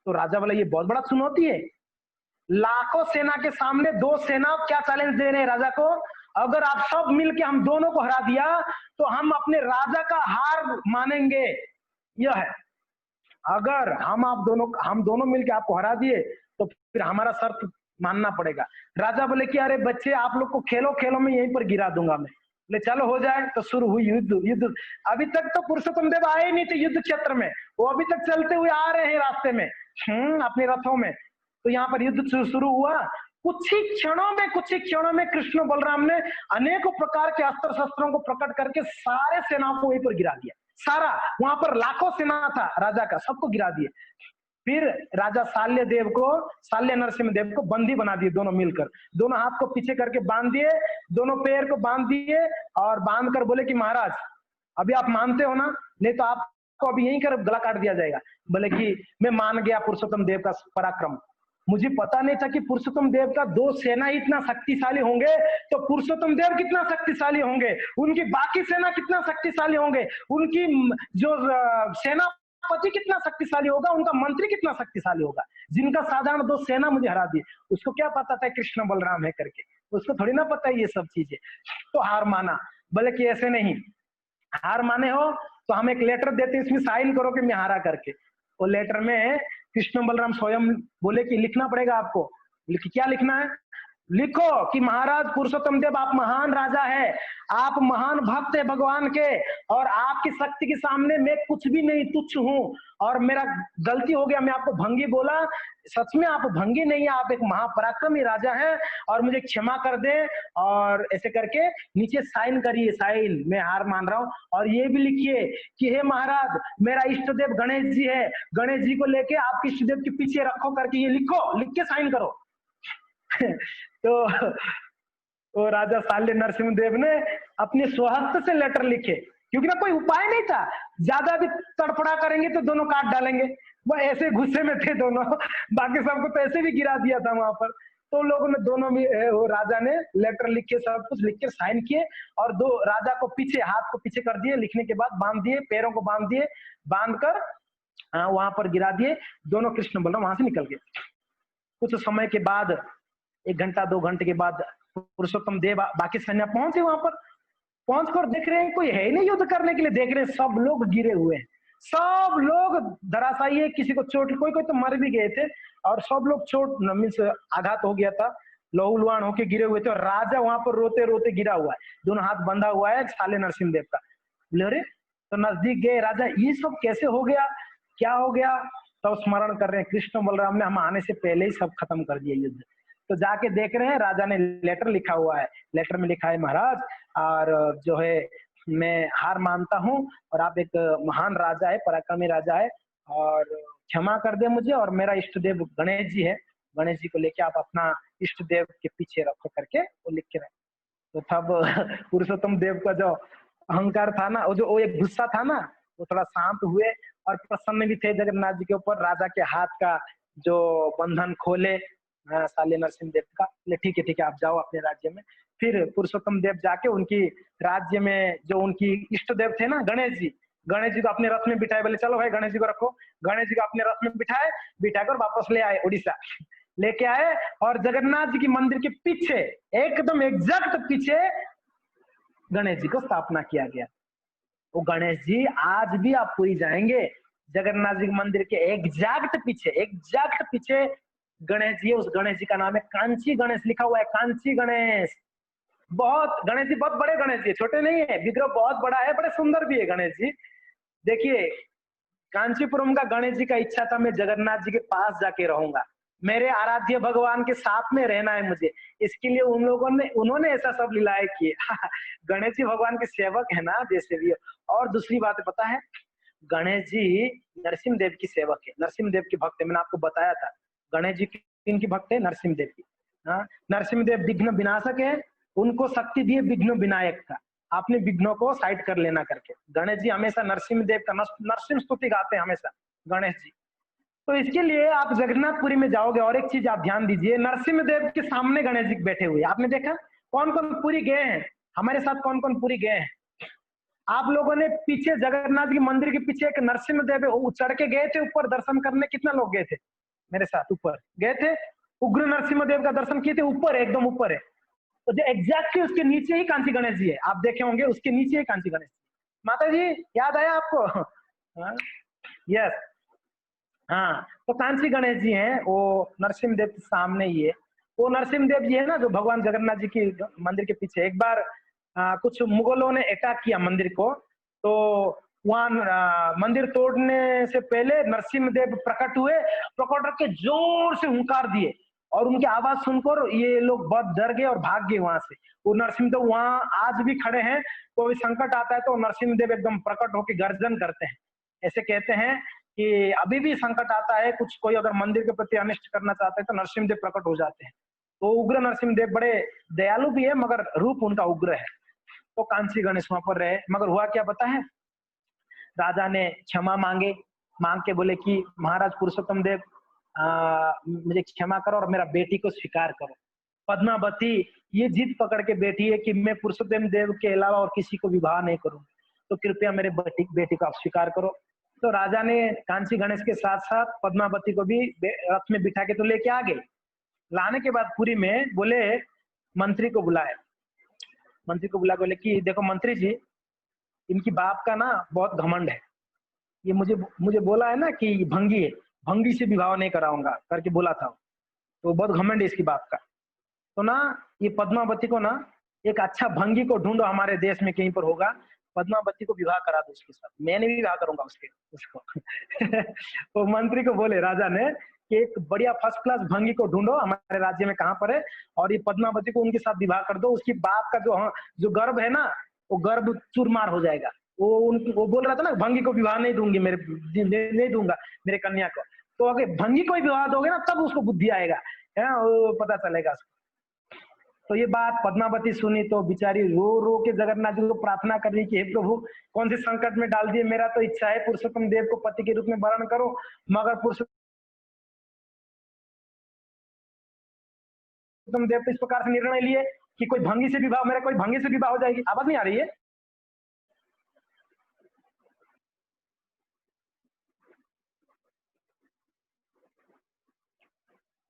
तो राजा बोला ये बहुत बड़ा चुनौती है, लाखों सेना के सामने दो सेना क्या चैलेंज दे रहे हैं राजा को, अगर आप सब मिलके हम दोनों को हरा दिया तो हम अपने राजा का हार मानेंगे। यह है, अगर हम दोनों मिलके आपको हरा दिए तो फिर हमारा शर्त मानना पड़ेगा। राजा बोले कि अरे बच्चे, आप लोग को खेलो खेलो में यहीं पर गिरा दूंगा मैं। बोले चलो हो जाए। तो शुरू हुई युद्ध। अभी तक तो पुरुषोत्तम देव आए नहीं थे युद्ध क्षेत्र में, वो अभी तक चलते हुए आ रहे हैं रास्ते में, अपने रथों में। तो यहाँ पर युद्ध शुरू हुआ। कुछ ही क्षणों में कृष्ण बलराम ने अनेकों प्रकार के अस्त्र शस्त्रों को प्रकट करके सारे सेनाओं को वहीं पर गिरा दिया। सारा, वहां पर लाखों सेना था राजा का, सबको गिरा दिए। फिर राजा शाल्य नरसिंह देव को बंदी बना दिए, दोनों मिलकर, दोनों हाथ को पीछे करके बांध दिए, दोनों पैर को बांध दिए, और बांध कर बोले कि महाराज अभी आप मानते हो ना, नहीं तो आपको अभी यहीं कर गला काट दिया जाएगा। बोले कि मैं मान गया पुरुषोत्तम देव का पराक्रम। मुझे पता नहीं था कि पुरुषोत्तम देव का दो सेना इतना शक्तिशाली होंगे, तो पुरुषोत्तम देव कितना शक्तिशाली होंगे, उनकी बाकी सेना कितना शक्तिशाली होंगे, उनकी जो सेनापति कितना शक्तिशाली होगा, उनका मंत्री कितना शक्तिशाली होगा, जिनका साधारण दो सेना मुझे हरा दी। उसको क्या पता था कृष्ण बलराम है करके, उसको थोड़ी ना पता है ये सब चीजें। तो हार माना, बोले कि ऐसे नहीं, हार माने हो तो हम एक लेटर देते, इसमें साइन करो कि मैं हारा करके। वो लेटर में कृष्ण बलराम स्वयं बोले कि लिखना पड़ेगा आपको। क्या लिखना है? लिखो कि महाराज पुरुषोत्तम देव आप महान राजा है, आप महान भक्त है भगवान के, और आपकी शक्ति के सामने मैं कुछ भी नहीं, तुच्छ हूँ, और मेरा गलती हो गया, मैं आपको भंगी बोला, सच में आप भंगी नहीं है, आप एक महापराक्रमी राजा हैं, और मुझे क्षमा कर दें। और ऐसे करके नीचे साइन करिए, साइन, मैं हार मान रहा हूँ। और ये भी लिखिए कि हे महाराज मेरा इष्ट देव गणेश जी है, गणेश जी को लेके आपके इष्ट देव के पीछे रखो करके ये लिखो, लिख के साइन करो। तो राजा शाल्य नरसिंह देव ने अपने स्वहस्त से लेटर लिखे, क्योंकि ना कोई उपाय नहीं था, ज्यादा भी तड़फड़ा करेंगे तो दोनों काट डालेंगे। वो ऐसे गुस्से में थे दोनों, बाकी सबको तो ऐसे भी गिरा दिया था वहां पर। तो लोगों ने दोनों में, वो राजा ने लेटर लिख के, सब कुछ लिख के साइन किए, और दो राजा को पीछे, हाथ को पीछे कर दिए, लिखने के बाद बांध दिए, पैरों को बांध दिए, बांध कर वहां पर गिरा दिए। दोनों कृष्ण बलराम वहां से निकल गए। कुछ समय के बाद, 1 घंटा 2 घंटे के बाद पुरुषोत्तम देव बाकी सैन्य पहुंचे, वहां पर पहुंचकर देख रहे हैं कोई है ही नहीं युद्ध करने के लिए, देख रहे हैं सब लोग गिरे हुए हैं, सब लोग धराशायी है, किसी को चोट, कोई कोई तो मर भी गए थे, और सब लोग चोट मीन्स आघात हो गया था, लहूलुहान होके गिरे हुए थे। और राजा वहां पर रोते रोते गिरा हुआ है, दोनों हाथ बंधा हुआ है शाल्य नरसिंह देव का। बोले अरे, तो नजदीक गए राजा, ये सब कैसे हो गया, क्या हो गया? तो स्मरण कर रहे हैं कृष्ण बलराम ने हम आने से पहले ही सब खत्म कर दिया युद्ध। तो जाके देख रहे हैं राजा ने लेटर लिखा हुआ है, लेटर में लिखा है महाराज, और जो है मैं हार मानता हूँ, और आप एक महान राजा है, पराक्रमी राजा है, और क्षमा कर दे मुझे, और मेरा इष्ट देव गणेश जी है, गणेश जी को लेके आप अपना इष्ट देव के पीछे रखो करके वो लिख के रहे। तो तब पुरुषोत्तम देव का जो अहंकार था ना, वो एक गुस्सा था ना, वो थोड़ा शांत हुए, और प्रसन्न भी थे जगन्नाथ जी के ऊपर। राजा के हाथ का जो बंधन खोले शाल्य नरसिंह देव का, ठीक है आप जाओ अपने राज्य में। फिर पुरुषोत्तम देव जाके उनकी राज्य में, जो उनकी इष्ट देव थे ना गणेश जी को अपने रथ में बिठाए, बोले चलो भाई गणेश जी को रखो। गणेश जी को अपने रथ में बिठाए, बिठाकर वापस ले आए उड़ीसा, लेके आए, और जगन्नाथ जी की मंदिर के पीछे, एकदम एग्जैक्ट पीछे गणेश जी को स्थापना किया गया। वो गणेश जी आज भी आप पुरी जाएंगे, जगन्नाथ जी मंदिर के एग्जैक्ट पीछे गणेश जी है। उस गणेश जी का नाम है कांची गणेश, लिखा हुआ है कांची गणेश। बहुत गणेश जी, बहुत बड़े गणेश जी, छोटे नहीं है, विग्रह बहुत बड़ा है, बड़े सुंदर भी है गणेश जी। देखिए, कांचीपुरम का गणेश जी का इच्छा था मैं जगन्नाथ जी के पास जाके रहूंगा, मेरे आराध्य भगवान के साथ में रहना है मुझे, इसके लिए उन्होंने ऐसा सब लीलाएं किए। गणेश जी भगवान के सेवक है ना, जैसे भी। और दूसरी बात पता है, गणेश जी नरसिंह देव की सेवक है, नरसिंह देव के भक्त है, मैंने आपको बताया था। गणेश जी किनकी भक्त है? नरसिंह देव की। हाँ, नरसिंह देव विघ्न विनाशक है, उनको शक्ति दी है विघ्न विनायक का, आपने विघ्नों को साइड कर लेना करके। गणेश जी हमेशा नरसिंह देव का नरसिंह स्तुति गाते हैं हमेशा गणेश जी। तो इसके लिए आप जगन्नाथपुरी में जाओगे, और एक चीज आप ध्यान दीजिए, नरसिंह देव के सामने गणेश जी बैठे हुए, आपने देखा कौन कौन पुरी गए हैं हमारे साथ, कौन कौन पुरी गए हैं? आप लोगों ने पीछे जगन्नाथ जी मंदिर के पीछे एक नरसिंह देव है, चढ़ के गए थे ऊपर दर्शन करने, कितना लोग गए थे मेरे साथ? ऊपर गए थे, उग्र नरसिंह देव का दर्शन किए थे, ऊपर एकदम ऊपर है। तो जो एग्जैक्टली उसके नीचे ही कांची गणेश जी है, आप देखे होंगे उसके नीचे ही कांची गणेश। माता जी याद आया आपको? यस, हाँ, तो कांची गणेश जी हैं, वो नरसिंह देव के सामने ही है। वो नरसिंह देव जी है ना, जो भगवान जगन्नाथ जी की मंदिर के पीछे। एक बार कुछ मुगलों ने अटैक किया मंदिर को, तो वहां मंदिर तोड़ने से पहले नरसिंह देव प्रकट हुए, प्रकट होकर जोर से हुंकार दिए, और उनकी आवाज सुनकर ये लोग बहुत डर गए और भाग गए वहां से। वो नरसिंह देव वहां आज भी खड़े हैं, कोई संकट आता है तो नरसिंह देव एकदम प्रकट होकर गर्जन करते हैं। ऐसे कहते हैं कि अभी भी संकट आता है, कुछ कोई अगर मंदिर के प्रति अनिष्ट करना चाहते हैं तो नरसिंह देव प्रकट हो जाते हैं। तो उग्र नरसिंह देव बड़े दयालु भी है, मगर रूप उनका उग्र है। तो कांची गणेश वहां पर रहे, मगर हुआ क्या पता है? राजा ने क्षमा मांगे, मांग के बोले कि महाराज पुरुषोत्तम देव, मुझे क्षमा करो और मेरा बेटी को स्वीकार करो। पद्मावती ये जिद पकड़ के बैठी है कि मैं पुरुषोत्तम देव के अलावा और किसी को विवाह नहीं करूंगी, तो कृपया मेरे बेटी को आप स्वीकार करो। तो राजा ने कांची गणेश के साथ साथ पद्मावती को भी रथ में बिठा के तो लेके आ गए। लाने के बाद पुरी में बोले मंत्री को बुलाए, मंत्री को बुला बोले कि देखो मंत्री जी, इनकी बाप का ना बहुत घमंड है, ये मुझे मुझे बोला है ना कि भंगी है, भंगी से विवाह नहीं कराऊंगा करके बोला था, तो बहुत घमंड है इसकी बाप का। तो ना ये पद्मावती को ना एक अच्छा भंगी को ढूंढो, हमारे देश में कहीं पर होगा, पद्मावती को विवाह करा दो उसके साथ, मैं नहीं विवाह करूंगा उसको। तो मंत्री को बोले राजा ने कि एक बढ़िया फर्स्ट क्लास भंगी को ढूंढो हमारे राज्य में कहाँ पर है, और ये पद्मावती को उनके साथ विवाह कर दो। उसकी बाप का जो गर्भ है ना, वो गर्भ चूरमार हो जाएगा। वो बोल रहा था ना भंगी को विवाह नहीं दूंगी, नहीं दूंगा मेरे कन्या को। तो अगर भंगी को विवाह दोगे ना तब उसको बुद्धि आएगा, है वो पता चलेगा उसको। तो ये बात पद्मावती सुनी तो बेचारी रो रो के जगन्नाथ जी को प्रार्थना कर रही कि हे प्रभु, कौन से संकट में डाल दिए, मेरा तो इच्छा है पुरुषोत्तम देव को पति के रूप में वर्ण करो, मगर पुरुषोत्तम देव तो इस प्रकार से निर्णय लिए कि कोई भंगी से विवाह, मेरा कोई भंगी से विवाह हो जाएगी। आवाज नहीं आ रही है?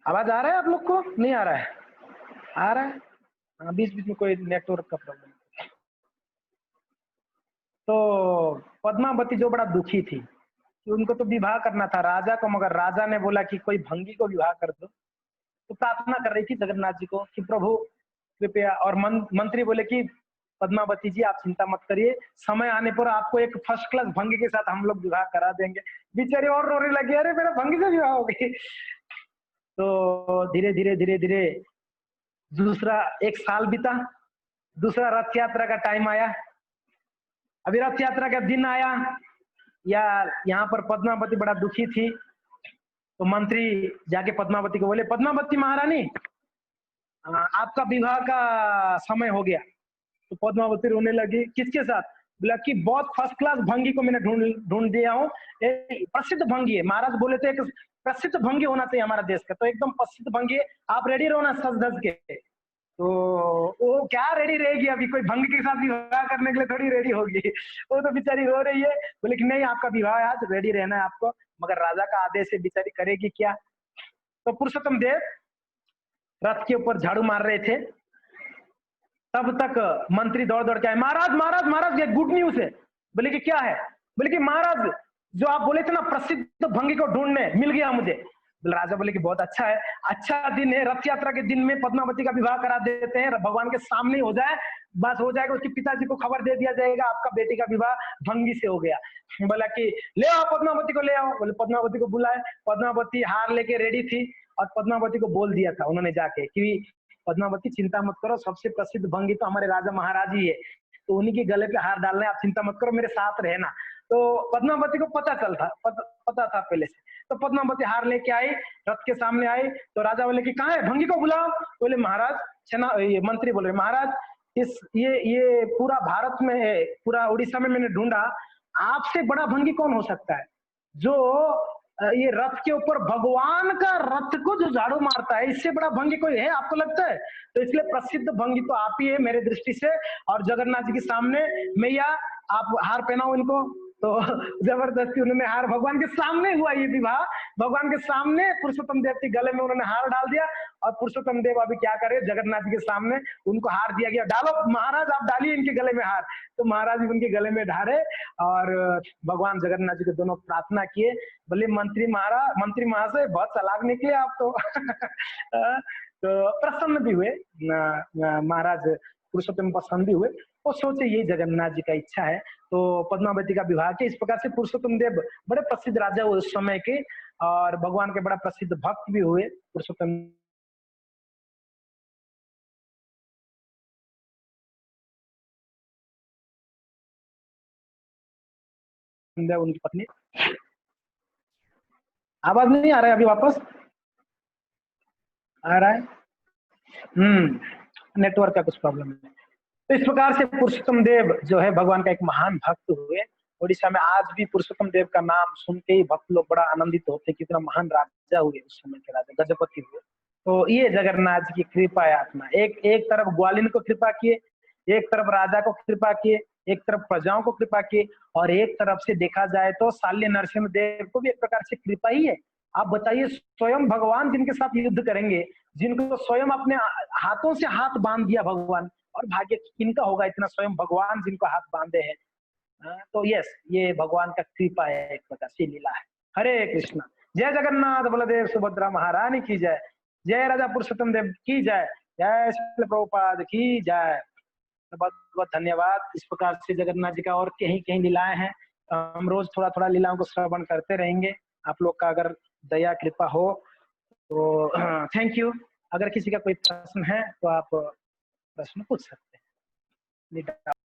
आवाज आ रहा है आप लोग को? नहीं आ रहा है? आ रहा है? हाँ, बीच बीच में कोई नेटवर्क का प्रॉब्लम। तो पद्मावती जो बड़ा दुखी थी कि उनको तो विवाह करना था राजा को, मगर राजा ने बोला कि कोई भंगी को विवाह कर दो। तो प्रार्थना कर रही थी जगन्नाथ जी को कि प्रभु कृपया, और मंत्री बोले कि पद्मावती जी आप चिंता मत करिए, समय आने पर आपको एक फर्स्ट क्लास भंगी के साथ हम लोग विवाह करा देंगे। बेचारे और रोने लगे, अरे मेरा भंगी से विवाह हो गई। तो धीरे धीरे धीरे धीरे दूसरा एक साल बीता, दूसरा रथ यात्रा का टाइम आया। अभी रथ यात्रा का दिन आया, या यहाँ पर पद्मावती बड़ा दुखी थी। तो मंत्री जाके पद्मावती को बोले, पद्मावती महारानी आपका विवाह का समय हो गया। तो पद्मावती रोने लगी, किसके साथ? बोला कि बहुत फर्स्ट क्लास भंगी को मैंने ढूंढ दिया हूँ, प्रसिद्ध भंगी है। महाराज बोले थे एक प्रसिद्ध भंगी होना चाहिए हमारा देश का, तो एकदम प्रसिद्ध भंगी है, आप रेडी रहो ना सज धज के। तो वो क्या रेडी रहेगी, अभी कोई भंगी के साथ विवाह करने के लिए थोड़ी रेडी होगी। वो तो बेचारी रो रही है, बोले कि नहीं आपका विवाह है, आज रेडी रहना है आपको, मगर राजा का आदेश है, बेचारी करेगी क्या। तो पुरुषोत्तम देव रथ के ऊपर झाड़ू मार रहे थे, तब तक मंत्री दौड़ दौड़ के आए, महाराज महाराज महाराज ये गुड न्यूज है। बोले कि क्या है? बोले कि महाराज जो आप बोले थे ना प्रसिद्ध भंगी को ढूंढने, मिल गया मुझे। राजा बोले कि बहुत अच्छा है, अच्छा दिन है, रथ यात्रा के दिन में पद्मावती का विवाह करा देते हैं, भगवान के सामने हो जाए, बस हो जाएगा, उसके पिताजी को खबर दे दिया जाएगा आपका बेटी का विवाह भंगी से हो गया। बोला कि ले आओ पद्मावती को ले आओ। बोले पद्मावती को बुलाए, पद्मावती हार लेके रेडी थी, और पद्मावती को बोल दिया था उन्होंने जाके कि पद्मावती चिंता मत करो, सबसे प्रसिद्ध भंगी तो हमारे राजा महाराज ही है, तो उन्हीं के गले पे हार डालना है, आप चिंता मत करो, मेरे साथ रहना। तो पद्मावती को पता था पहले से। तो पद्मावती हार लेके आई, रथ के सामने आई, तो राजा बोले कि कहाँ है, भंगी को बुलाओ। बोले महाराज ये मंत्री बोल रहे, महाराज ये पूरा भारत में है, पूरा उड़ीसा में मैंने ढूंढा, आपसे बड़ा भंगी कौन हो सकता है, जो ये रथ के ऊपर भगवान का रथ को जो झाड़ू मारता है, इससे बड़ा भंगी कोई है आपको लगता है? तो इसलिए प्रसिद्ध भंगी तो आप ही है मेरे दृष्टि से, और जगन्नाथ जी के सामने मैया आप हार पहनाओ इनको। तो जबरदस्ती उन्होंने हार, भगवान के सामने हुआ ये विवाह, भगवान के सामने पुरुषोत्तम देव के गले में उन्होंने हार डाल दिया, और पुरुषोत्तम देव अभी क्या करे, जगन्नाथ जी के सामने उनको हार दिया गया, डालो महाराज आप डालिए इनके गले में हार। तो महाराज भी उनके गले में ढारे, और भगवान जगन्नाथ जी को दोनों प्रार्थना किए। बोले मंत्री महाशय बहुत चालाक निकले आप तो। तो प्रसन्न भी हुए महाराज, पुरुषोत्तम प्रसन्न भी हुए, और सोचे ये जगन्नाथ जी का इच्छा है, तो पद्मावती का विवाह के इस प्रकार से पुरुषोत्तम देव बड़े प्रसिद्ध राजा हुए उस समय के, और भगवान के बड़ा प्रसिद्ध भक्त भी हुए पुरुषोत्तम देव, उनकी पत्नी। आवाज नहीं आ रहा है अभी वापस? आ रहा है? नेटवर्क का कुछ प्रॉब्लम है। तो इस प्रकार से पुरुषोत्तम देव जो है भगवान का एक महान भक्त हुए, ओडिशा में आज भी पुरुषोत्तम देव का नाम सुन के ही भक्त लोग बड़ा आनंदित होते हैं, कितना महान राजा हुए उस समय के, राजा गजपति हुए। तो ये जगन्नाथ जी की कृपा है आत्मा, एक तरफ ग्वालिन को कृपा किए, एक तरफ राजा को कृपा किए, एक तरफ प्रजाओं को कृपा किए, और एक तरफ से देखा जाए तो शाल्य नरसिंह देव को भी एक प्रकार से कृपा ही है। आप बताइए, स्वयं भगवान जिनके साथ युद्ध करेंगे, जिनको स्वयं अपने हाथों से हाथ बांध दिया भगवान, और भाग्य किनका होगा इतना, स्वयं भगवान जिनको हाथ बांधे हैं। तो यस, ये भगवान का कृपा है, एक प्रकार से लीला है। हरे कृष्णा। जय जगन्नाथ बलदेव सुभद्रा महारानी की जय, जय राजा पुरुषोत्तम देव की जय, जय श्री प्रभुपाद की जय। बहुत बहुत धन्यवाद। इस प्रकार से जगन्नाथ जी का और कहीं कहीं लीलाएं हैं, हम रोज थोड़ा थोड़ा लीलाओं को श्रवण करते रहेंगे। आप लोग का अगर दया कृपा हो तो थैंक यू। अगर किसी का कोई प्रश्न है तो आप प्रश्न पूछ सकते हैं।